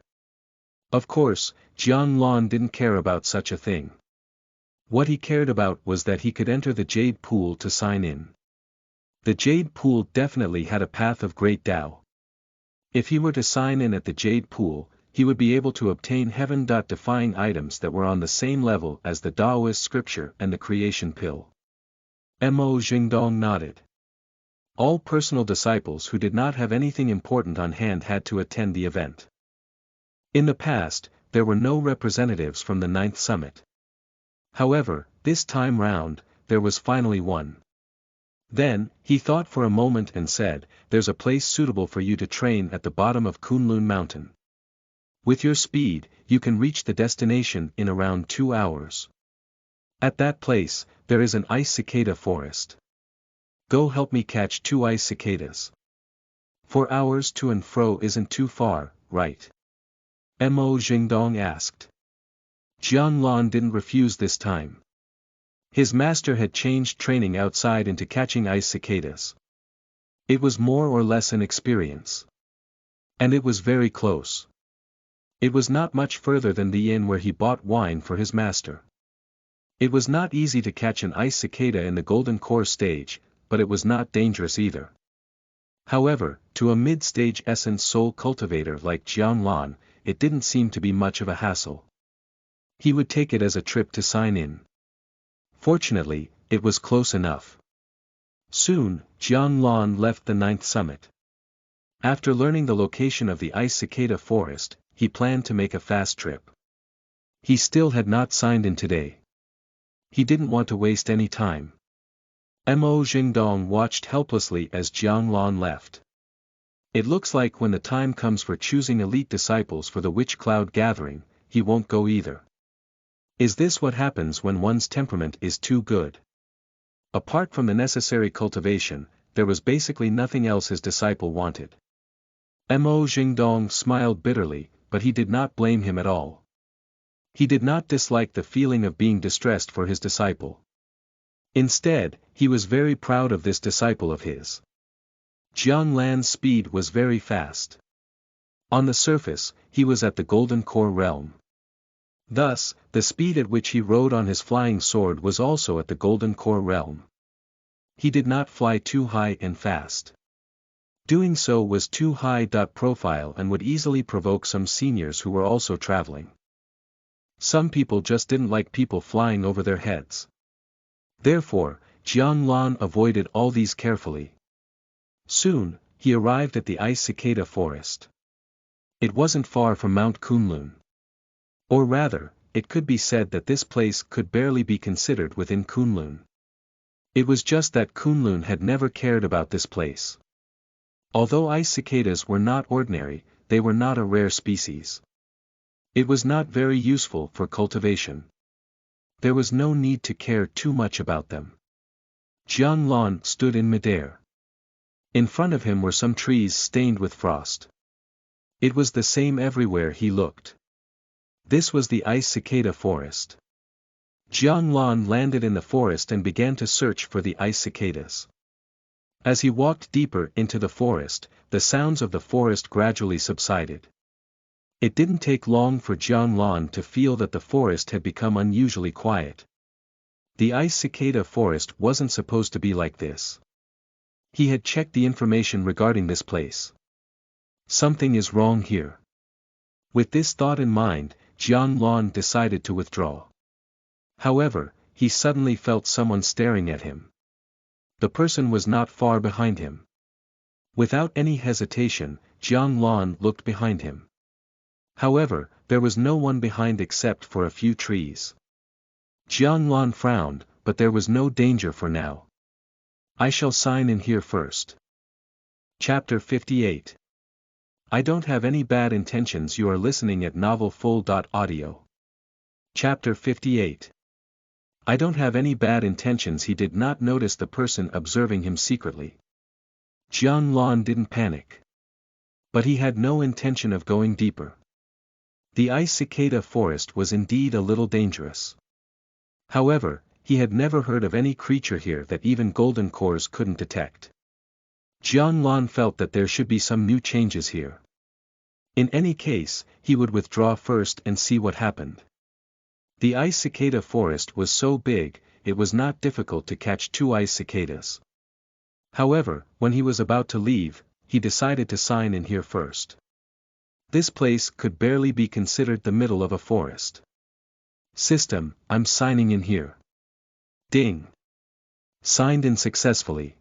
Of course, Jianlan didn't care about such a thing. What he cared about was that he could enter the Jade Pool to sign in. The Jade Pool definitely had a path of great Tao. If he were to sign in at the Jade Pool, he would be able to obtain heaven-defying items that were on the same level as the Taoist scripture and the creation pill. Mo Jingdong nodded. All personal disciples who did not have anything important on hand had to attend the event. In the past, there were no representatives from the 9th summit. However, this time round, there was finally one. Then, he thought for a moment and said, there's a place suitable for you to train at the bottom of Kunlun Mountain. With your speed, you can reach the destination in around 2 hours. At that place, there is an ice cicada forest. Go help me catch 2 ice cicadas. 4 hours to and fro isn't too far, right? Mo Jingdong asked. Jianlan didn't refuse this time. His master had changed training outside into catching ice cicadas. It was more or less an experience. And it was very close. It was not much further than the inn where he bought wine for his master. It was not easy to catch an ice cicada in the Golden Core stage, but it was not dangerous either. However, to a mid-stage essence soul cultivator like Jianlan, it didn't seem to be much of a hassle. He would take it as a trip to sign in. Fortunately, it was close enough. Soon, Jianlan left the 9th summit. After learning the location of the ice cicada forest, he planned to make a fast trip. He still had not signed in today. He didn't want to waste any time. Mo Jingdong watched helplessly as Jianlan left. It looks like when the time comes for choosing elite disciples for the Witch Cloud gathering, he won't go either. Is this what happens when one's temperament is too good? Apart from the necessary cultivation, there was basically nothing else his disciple wanted. Mo Jingdong smiled bitterly, but he did not blame him at all. He did not dislike the feeling of being distressed for his disciple. Instead, he was very proud of this disciple of his. Jianlan's speed was very fast. On the surface, he was at the Golden Core realm. Thus, the speed at which he rode on his flying sword was also at the Golden Core realm. He did not fly too high and fast. Doing so was too high profile and would easily provoke some seniors who were also traveling. Some people just didn't like people flying over their heads. Therefore, Jianlan avoided all these carefully. Soon, he arrived at the ice cicada forest. It wasn't far from Mount Kunlun. Or rather, it could be said that this place could barely be considered within Kunlun. It was just that Kunlun had never cared about this place. Although ice cicadas were not ordinary, they were not a rare species. It was not very useful for cultivation. There was no need to care too much about them. Jiang Lan stood in midair. In front of him were some trees stained with frost. It was the same everywhere he looked. This was the ice cicada forest. Jiang Lan landed in the forest and began to search for the ice cicadas. As he walked deeper into the forest, the sounds of the forest gradually subsided. It didn't take long for Jiang Lan to feel that the forest had become unusually quiet. The ice cicada forest wasn't supposed to be like this. He had checked the information regarding this place. Something is wrong here. With this thought in mind, Jiang Lan decided to withdraw. However, he suddenly felt someone staring at him. The person was not far behind him. Without any hesitation, Jiang Lan looked behind him. However, there was no one behind except for a few trees. Jiang Lan frowned, but there was no danger for now. I shall sign in here first. Chapter 58. I don't have any bad intentions. You are listening at novelfull.audio. Chapter 58. I don't have any bad intentions. He did not notice the person observing him secretly. Jiang Lan didn't panic. But he had no intention of going deeper. The ice cicada forest was indeed a little dangerous. However, he had never heard of any creature here that even golden cores couldn't detect. Jiang Lan felt that there should be some new changes here. In any case, he would withdraw first and see what happened. The ice cicada forest was so big, it was not difficult to catch 2 ice cicadas. However, when he was about to leave, he decided to sign in here first. This place could barely be considered the middle of a forest. System, I'm signing in here. Ding. Signed in successfully.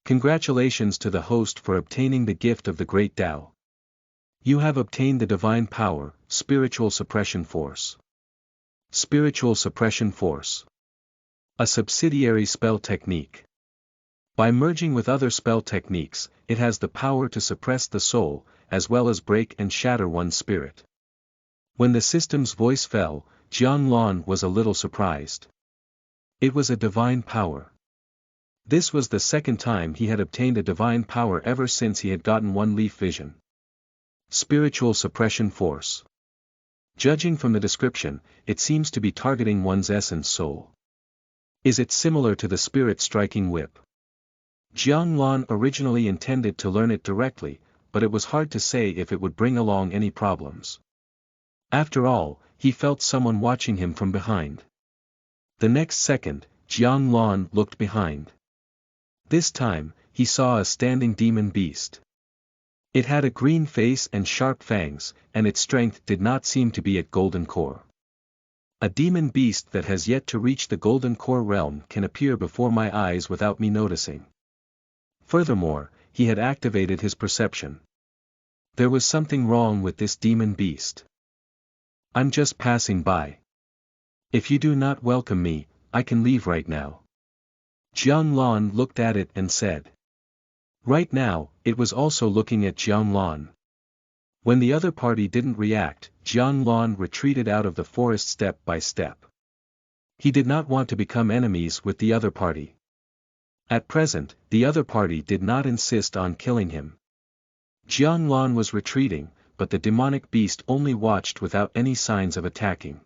Congratulations to the host for obtaining the gift of the Great Tao. You have obtained the divine power, spiritual suppression force. Spiritual suppression force. A subsidiary spell technique. By merging with other spell techniques, it has the power to suppress the soul, as well as break and shatter one's spirit. When the system's voice fell, Jiang Lan was a little surprised. It was a divine power. This was the second time he had obtained a divine power ever since he had gotten One Leaf Vision. Spiritual suppression force. Judging from the description, it seems to be targeting one's essence soul. Is it similar to the spirit striking whip? Jiang Lan originally intended to learn it directly, but it was hard to say if it would bring along any problems. After all, he felt someone watching him from behind. The next second, Jiang Lan looked behind. This time, he saw a standing demon beast. It had a green face and sharp fangs, and its strength did not seem to be at golden core. A demon beast that has yet to reach the golden core realm can appear before my eyes without me noticing. Furthermore, he had activated his perception. There was something wrong with this demon beast. I'm just passing by. If you do not welcome me, I can leave right now. Jiang Lan looked at it and said. Right now, it was also looking at Jiang Lan. When the other party didn't react, Jiang Lan retreated out of the forest step by step. He did not want to become enemies with the other party. At present, the other party did not insist on killing him. Jiang Lan was retreating, but the demonic beast only watched without any signs of attacking.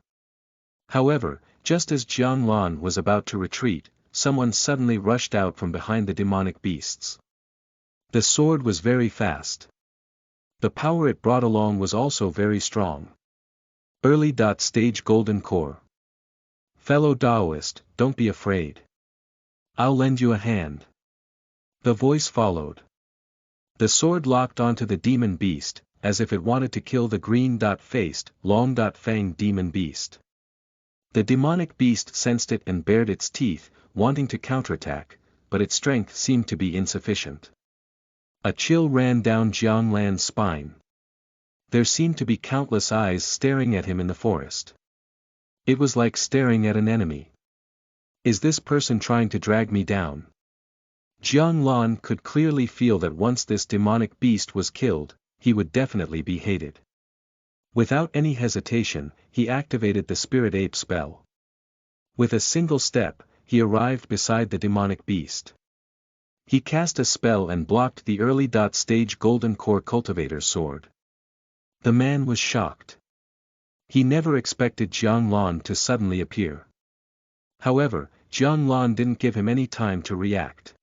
However, just as Jiang Lan was about to retreat, someone suddenly rushed out from behind the demonic beasts. The sword was very fast. The power it brought along was also very strong. Early stage golden core. Fellow Taoist, don't be afraid. I'll lend you a hand. The voice followed. The sword locked onto the demon beast, as if it wanted to kill the green-faced, long-fanged demon beast. The demonic beast sensed it and bared its teeth, wanting to counterattack, but its strength seemed to be insufficient. A chill ran down Jiang Lan's spine. There seemed to be countless eyes staring at him in the forest. It was like staring at an enemy. Is this person trying to drag me down? Jiang Lan could clearly feel that once this demonic beast was killed, he would definitely be hated. Without any hesitation, he activated the Spirit Ape spell. With a single step, he arrived beside the demonic beast. He cast a spell and blocked the early stage Golden Core Cultivator's sword. The man was shocked. He never expected Jiang Lan to suddenly appear. However, Jiang Lan didn't give him any time to react.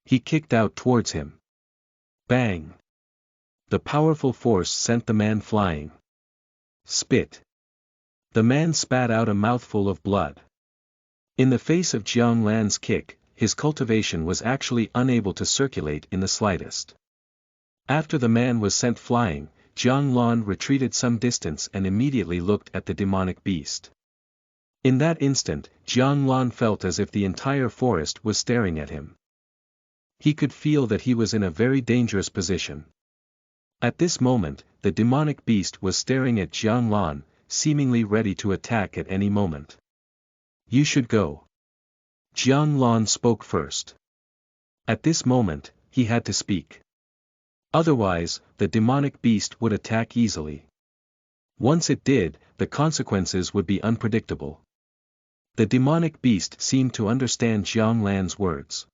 He kicked out towards him. Bang! The powerful force sent the man flying. Spit! The man spat out a mouthful of blood. In the face of Jiang Lan's kick, his cultivation was actually unable to circulate in the slightest. After the man was sent flying, Jiang Lan retreated some distance and immediately looked at the demonic beast. In that instant, Jiang Lan felt as if the entire forest was staring at him. He could feel that he was in a very dangerous position. At this moment, the demonic beast was staring at Jiang Lan, seemingly ready to attack at any moment. You should go. Jiang Lan spoke first. At this moment, he had to speak. Otherwise, the demonic beast would attack easily. Once it did, the consequences would be unpredictable. The demonic beast seemed to understand Jiang Lan's words.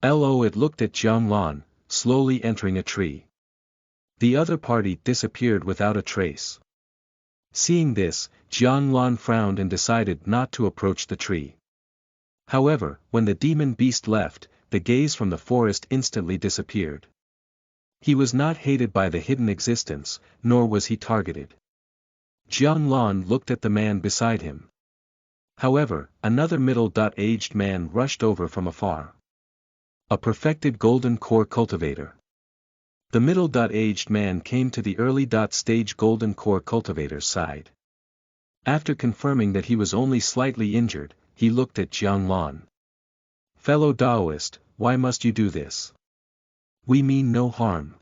It looked at Jiang Lan, slowly entering a tree. The other party disappeared without a trace. Seeing this, Jiang Lan frowned and decided not to approach the tree. However, when the demon beast left, the gaze from the forest instantly disappeared. He was not hated by the hidden existence, nor was he targeted. Jiang Lan looked at the man beside him. However, another middle-aged man rushed over from afar. A perfected golden core cultivator. The middle-aged man came to the early stage golden core cultivator's side. After confirming that he was only slightly injured, he looked at Jiang Lan. Fellow Taoist, why must you do this? We mean no harm.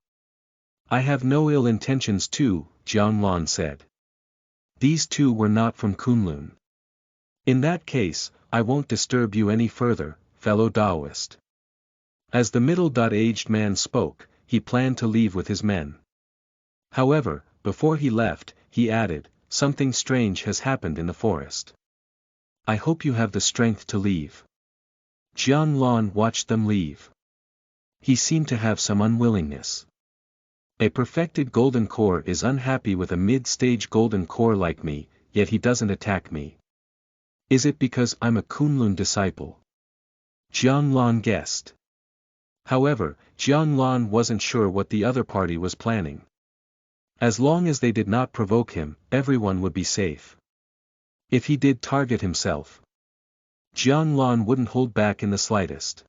I have no ill intentions too, Jiang Lan said. These two were not from Kunlun. In that case, I won't disturb you any further, fellow Taoist. As the middle-aged man spoke, he planned to leave with his men. However, before he left, he added, something strange has happened in the forest. I hope you have the strength to leave. Jiang Lan watched them leave. He seemed to have some unwillingness. A perfected golden core is unhappy with a mid-stage golden core like me, yet he doesn't attack me. Is it because I'm a Kunlun disciple? Jiang Lan guessed. However, Jiang Lan wasn't sure what the other party was planning. As long as they did not provoke him, everyone would be safe. If he did target himself, Jiang Lan wouldn't hold back in the slightest.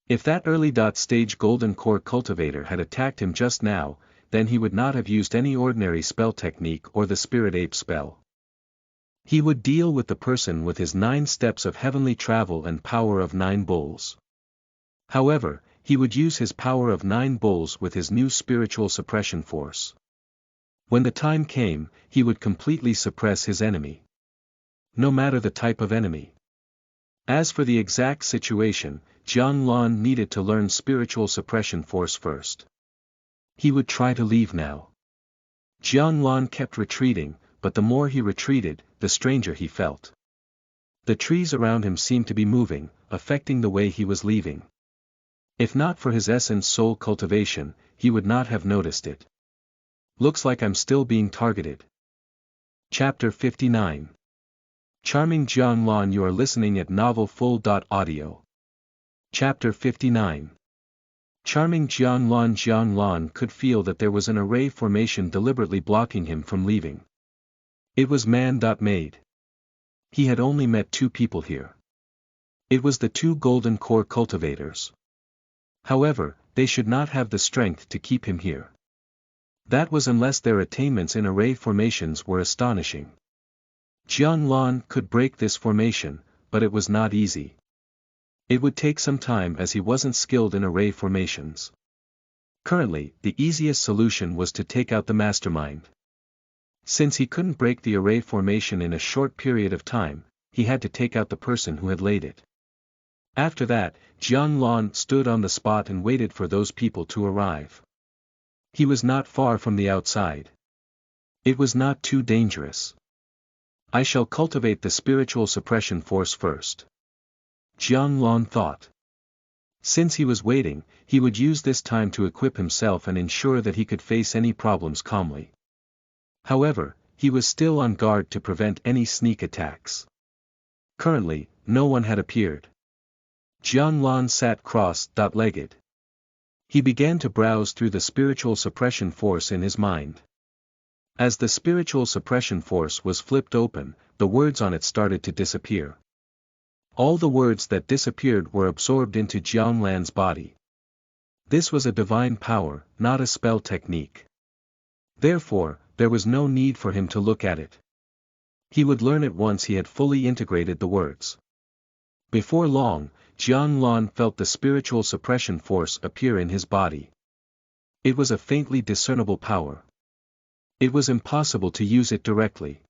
If that early stage golden core cultivator had attacked him just now, then he would not have used any ordinary spell technique or the Spirit Ape spell. He would deal with the person with his 9 steps of heavenly travel and power of 9 bulls. However, he would use his power of 9 bulls with his new spiritual suppression force. When the time came, he would completely suppress his enemy. No matter the type of enemy. As for the exact situation, Jiang Lan needed to learn spiritual suppression force first. He would try to leave now. Jiang Lan kept retreating, but the more he retreated, the stranger he felt. The trees around him seemed to be moving, affecting the way he was leaving. If not for his essence soul cultivation, he would not have noticed it. Looks like I'm still being targeted. Chapter 59. Charming Jiang Lan. You are listening at novelfull.audio. Chapter 59. Charming Jiang Lan. Jiang Lan could feel that there was an array formation deliberately blocking him from leaving. It was man-made. He had only met 2 people here. It was the 2 golden core cultivators. However, they should not have the strength to keep him here. That was unless their attainments in array formations were astonishing. Jiang Lan could break this formation, but it was not easy. It would take some time as he wasn't skilled in array formations. Currently, the easiest solution was to take out the mastermind. Since he couldn't break the array formation in a short period of time, he had to take out the person who had laid it. After that, Jiang Lan stood on the spot and waited for those people to arrive. He was not far from the outside. It was not too dangerous. I shall cultivate the spiritual suppression force first. Jiang Lan thought. Since he was waiting, he would use this time to equip himself and ensure that he could face any problems calmly. However, he was still on guard to prevent any sneak attacks. Currently, no one had appeared. Jiang Lan sat cross-legged. He began to browse through the spiritual suppression force in his mind. As the spiritual suppression force was flipped open, the words on it started to disappear. All the words that disappeared were absorbed into Jiang Lan's body. This was a divine power, not a spell technique. Therefore, there was no need for him to look at it. He would learn it once he had fully integrated the words. Before long, Jiang Lan felt the spiritual suppression force appear in his body. It was a faintly discernible power. It was impossible to use it directly.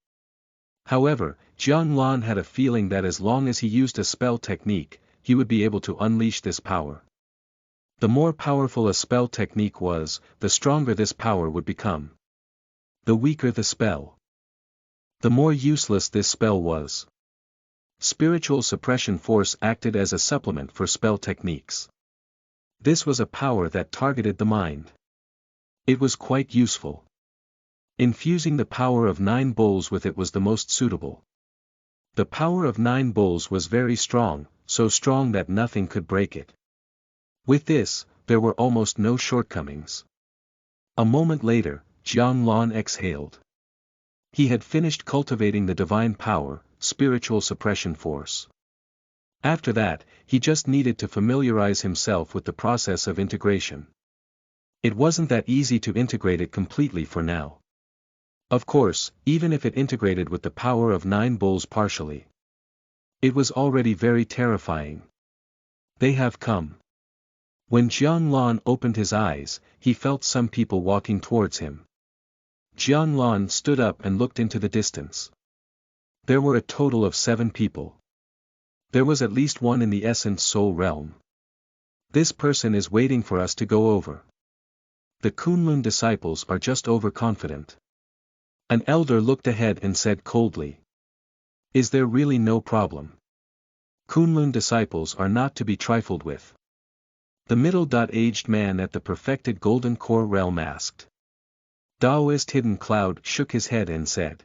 However, Jiang Lan had a feeling that as long as he used a spell technique, he would be able to unleash this power. The more powerful a spell technique was, the stronger this power would become. The weaker the spell, the more useless this spell was. Spiritual suppression force acted as a supplement for spell techniques. This was a power that targeted the mind. It was quite useful. Infusing the power of 9 bulls with it was the most suitable. The power of 9 bulls was very strong, so strong that nothing could break it. With this, there were almost no shortcomings. A moment later, Jiang Lan exhaled. He had finished cultivating the divine power, spiritual suppression force. After that, he just needed to familiarize himself with the process of integration. It wasn't that easy to integrate it completely for now. Of course, even if it integrated with the power of 9 bulls partially, it was already very terrifying. They have come. When Jiang Lan opened his eyes, he felt some people walking towards him. Jiang Lan stood up and looked into the distance. There were a total of 7 people. There was at least one in the Essence Soul realm. This person is waiting for us to go over. The Kunlun disciples are just overconfident. An elder looked ahead and said coldly. Is there really no problem? Kunlun disciples are not to be trifled with. The middle-aged man at the perfected golden core realm asked. Taoist Hidden Cloud shook his head and said.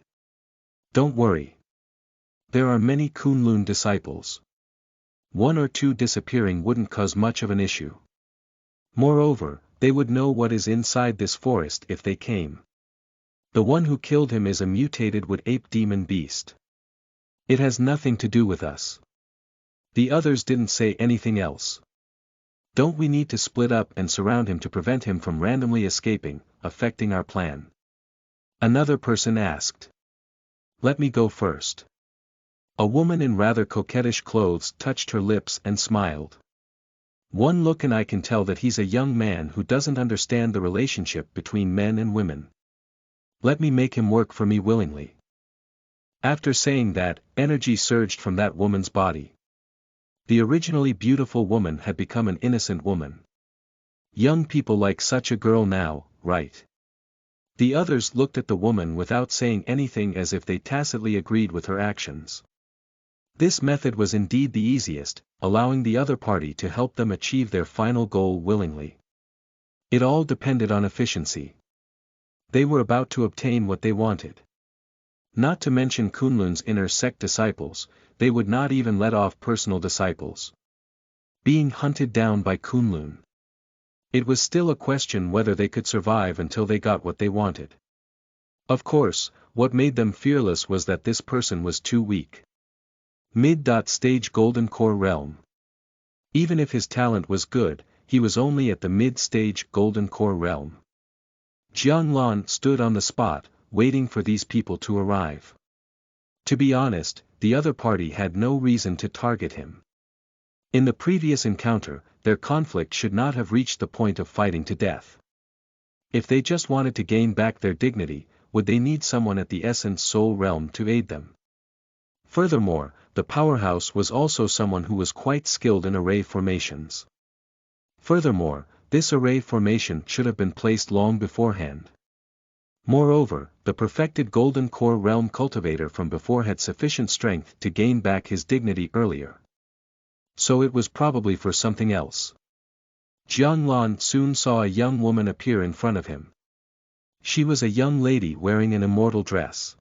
Don't worry. There are many Kunlun disciples. 1 or 2 disappearing wouldn't cause much of an issue. Moreover, they would know what is inside this forest if they came. The one who killed him is a mutated wood-ape demon beast. It has nothing to do with us. The others didn't say anything else. Don't we need to split up and surround him to prevent him from randomly escaping, affecting our plan? Another person asked. Let me go first. A woman in rather coquettish clothes touched her lips and smiled. One look and I can tell that he's a young man who doesn't understand the relationship between men and women. Let me make him work for me willingly. After saying that, energy surged from that woman's body. The originally beautiful woman had become an innocent woman. Young people like such a girl now, right? The others looked at the woman without saying anything as if they tacitly agreed with her actions. This method was indeed the easiest, allowing the other party to help them achieve their final goal willingly. It all depended on efficiency. They were about to obtain what they wanted. Not to mention Kunlun's inner sect disciples, they would not even let off personal disciples. Being hunted down by Kunlun. It was still a question whether they could survive until they got what they wanted. Of course, what made them fearless was that this person was too weak. Mid-stage Golden Core Realm. Even if his talent was good, he was only at the mid-stage Golden Core Realm. Jiang Lan stood on the spot, waiting for these people to arrive. To be honest, the other party had no reason to target him. In the previous encounter, their conflict should not have reached the point of fighting to death. If they just wanted to gain back their dignity, would they need someone at the Essence Soul realm to aid them? Furthermore, the powerhouse was also someone who was quite skilled in array formations. Furthermore, this array formation should have been placed long beforehand. Moreover, the perfected Golden Core realm cultivator from before had sufficient strength to gain back his dignity earlier. So it was probably for something else. Jianglan soon saw a young woman appear in front of him. She was a young lady wearing an immortal dress.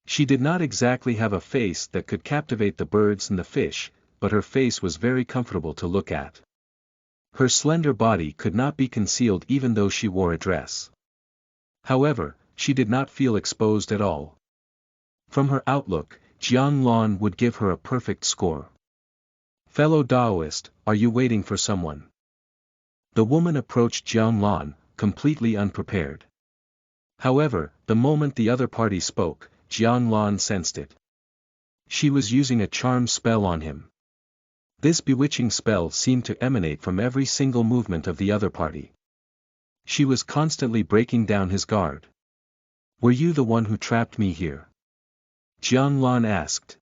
She did not exactly have a face that could captivate the birds and the fish, but her face was very comfortable to look at. Her slender body could not be concealed even though she wore a dress. However, she did not feel exposed at all. From her outlook, Jianglan would give her a perfect score. "Fellow Taoist, are you waiting for someone?" The woman approached Jianglan, completely unprepared. However, the moment the other party spoke, Jianglan sensed it. She was using a charm spell on him. This bewitching spell seemed to emanate from every single movement of the other party. She was constantly breaking down his guard. "Were you the one who trapped me here?" Jianglan asked.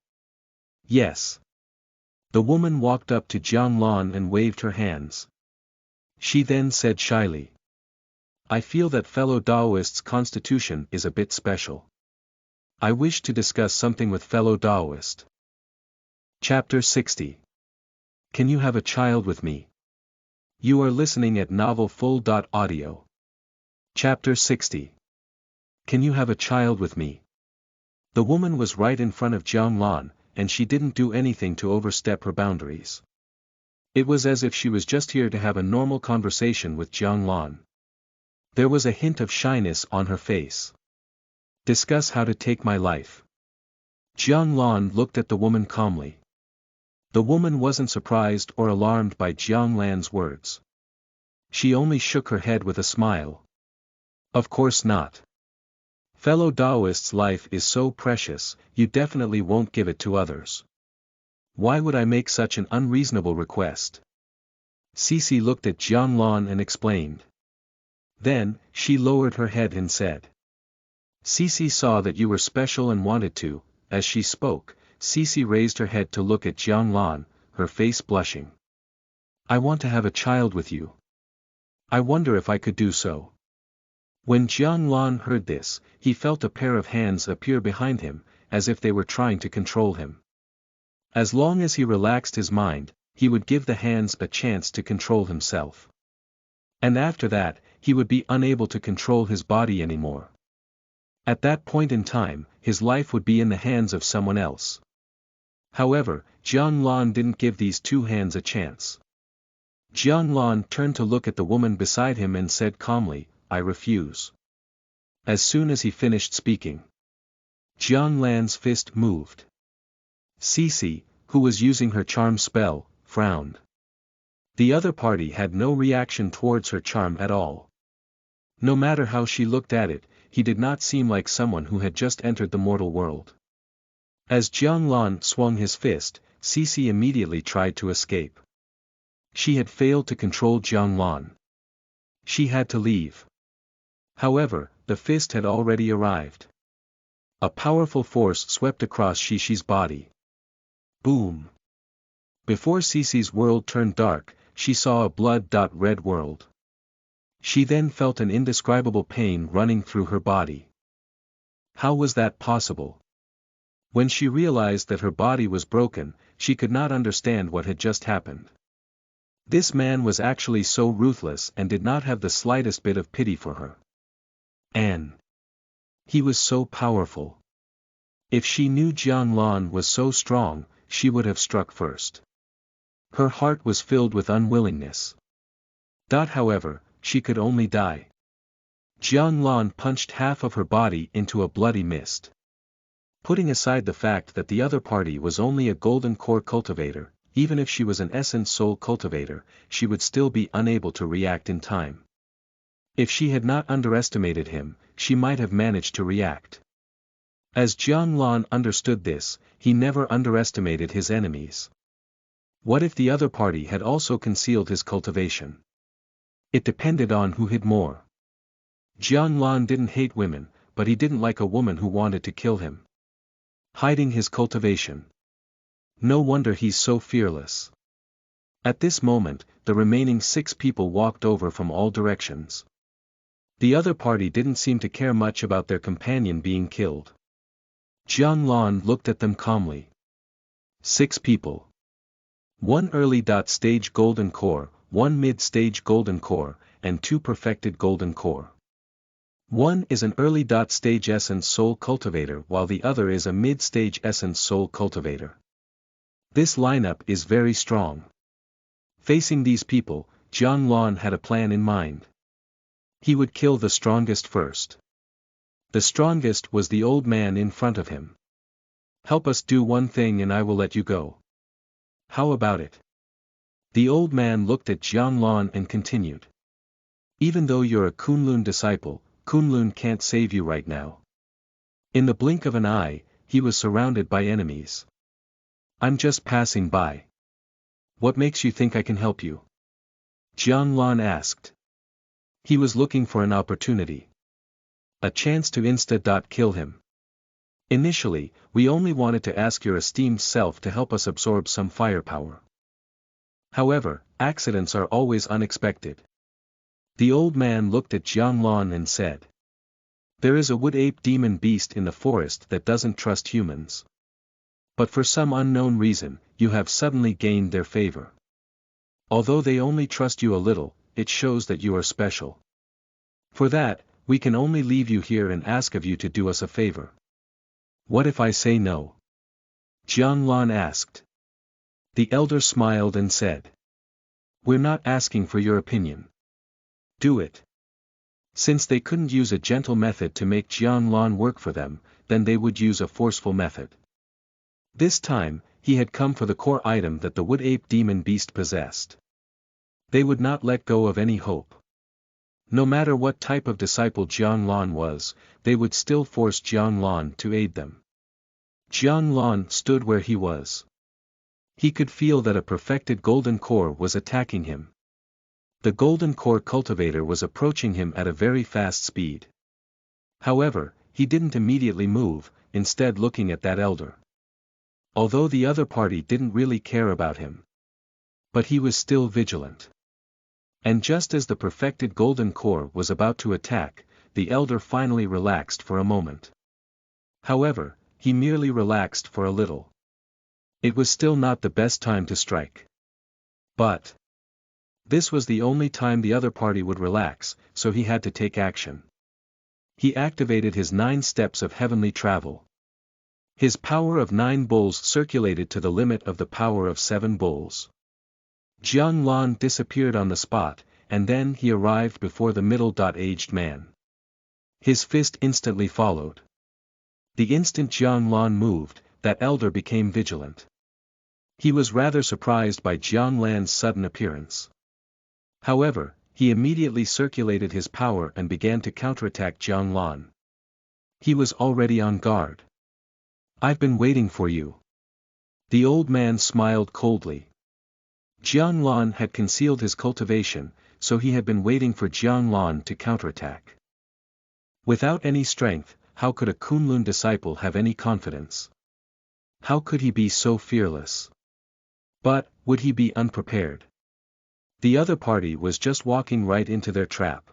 "Yes." The woman walked up to Jianglan and waved her hands. She then said shyly, "I feel that fellow Taoist's constitution is a bit special. I wish to discuss something with fellow Taoist." Chapter 60. Can you have a child with me? You are listening at novelfull.audio. Chapter 60. Can you have a child with me? The woman was right in front of Jianglan, and she didn't do anything to overstep her boundaries. It was as if she was just here to have a normal conversation with Jianglan. There was a hint of shyness on her face. "Discuss how to take my life." Jianglan looked at the woman calmly. The woman wasn't surprised or alarmed by Jianglan's words. She only shook her head with a smile. "Of course not. Fellow Taoist's life is so precious, you definitely won't give it to others. Why would I make such an unreasonable request?" Cece looked at Jianglan and explained. Then, she lowered her head and said. Cece saw that you were special and wanted to. As she spoke, Cece raised her head to look at Jianglan, her face blushing. "I want to have a child with you. I wonder if I could do so." When Jianglan heard this, he felt a pair of hands appear behind him, as if they were trying to control him. As long as he relaxed his mind, he would give the hands a chance to control himself. And after that, he would be unable to control his body anymore. At that point in time, his life would be in the hands of someone else. However, Jianglan didn't give these two hands a chance. Jianglan turned to look at the woman beside him and said calmly, "I refuse." As soon as he finished speaking, Jianglan's fist moved. Cece, who was using her charm spell, frowned. The other party had no reaction towards her charm at all. No matter how she looked at it, he did not seem like someone who had just entered the mortal world. As Jianglan swung his fist, Cece immediately tried to escape. She had failed to control Jianglan. She had to leave. However, the fist had already arrived. A powerful force swept across Shishi's body. Boom! Before Cece's world turned dark, she saw a blood-red world. She then felt an indescribable pain running through her body. How was that possible? When she realized that her body was broken, she could not understand what had just happened. This man was actually so ruthless and did not have the slightest bit of pity for her. And he was so powerful. If she knew Jianglan was so strong, she would have struck first. Her heart was filled with unwillingness. However, she could only die. Jianglan punched half of her body into a bloody mist. Putting aside the fact that the other party was only a golden core cultivator, even if she was an essence soul cultivator, she would still be unable to react in time. If she had not underestimated him, she might have managed to react. As Jianglan understood this, he never underestimated his enemies. What if the other party had also concealed his cultivation? It depended on who hid more. Jianglan didn't hate women, but he didn't like a woman who wanted to kill him. Hiding his cultivation. No wonder he's so fearless. At this moment, the remaining 6 people walked over from all directions. The other party didn't seem to care much about their companion being killed. Jianlan looked at them calmly. 6 people. 1 early-stage golden core, 1 mid-stage golden core, and 2 perfected golden core. One is an early-stage essence soul cultivator while the other is a mid-stage essence soul cultivator. This lineup is very strong. Facing these people, Jianlan had a plan in mind. He would kill the strongest first. The strongest was the old man in front of him. Help us do one thing and I will let you go. How about it? The old man looked at Jianlan and continued. Even though you're a Kunlun disciple, Kunlun can't save you right now. In the blink of an eye, he was surrounded by enemies. I'm just passing by. What makes you think I can help you? Jianlan asked. He was looking for an opportunity. A chance to insta-kill him. Initially, we only wanted to ask your esteemed self to help us absorb some firepower. However, accidents are always unexpected. The old man looked at Jianlan and said. There is a wood ape demon beast in the forest that doesn't trust humans. But for some unknown reason, you have suddenly gained their favor. Although they only trust you a little, it shows that you are special. For that, we can only leave you here and ask of you to do us a favor. What if I say no? Jianlan asked. The elder smiled and said. We're not asking for your opinion. Do it. Since they couldn't use a gentle method to make Jianlan work for them, then they would use a forceful method. This time, he had come for the core item that the wood ape demon beast possessed. They would not let go of any hope. No matter what type of disciple Jianlan was, they would still force Jianlan to aid them. Jianlan stood where he was. He could feel that a perfected golden core was attacking him. The golden core cultivator was approaching him at a very fast speed. However, he didn't immediately move, instead looking at that elder. Although the other party didn't really care about him. But he was still vigilant. And just as the perfected golden core was about to attack, the elder finally relaxed for a moment. However, he merely relaxed for a little. It was still not the best time to strike. But this was the only time the other party would relax, so he had to take action. He activated his 9 steps of heavenly travel. His power of 9 bulls circulated to the limit of the power of 7 bulls. Jianlan disappeared on the spot, and then he arrived before the middle-aged man. His fist instantly followed. The instant Jianlan moved, that elder became vigilant. He was rather surprised by Jianlan's sudden appearance. However, he immediately circulated his power and began to counterattack Jianlan. He was already on guard. I've been waiting for you. The old man smiled coldly. Jianlan had concealed his cultivation, so he had been waiting for Jianlan to counterattack. Without any strength, how could a Kunlun disciple have any confidence? How could he be so fearless? But, would he be unprepared? The other party was just walking right into their trap.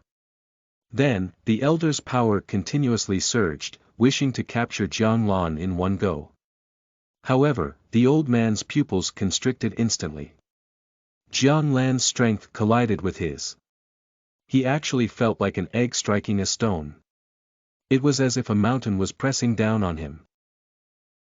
Then, the elder's power continuously surged, wishing to capture Jianlan in one go. However, the old man's pupils constricted instantly. Jianlan's strength collided with his. He actually felt like an egg striking a stone. It was as if a mountain was pressing down on him.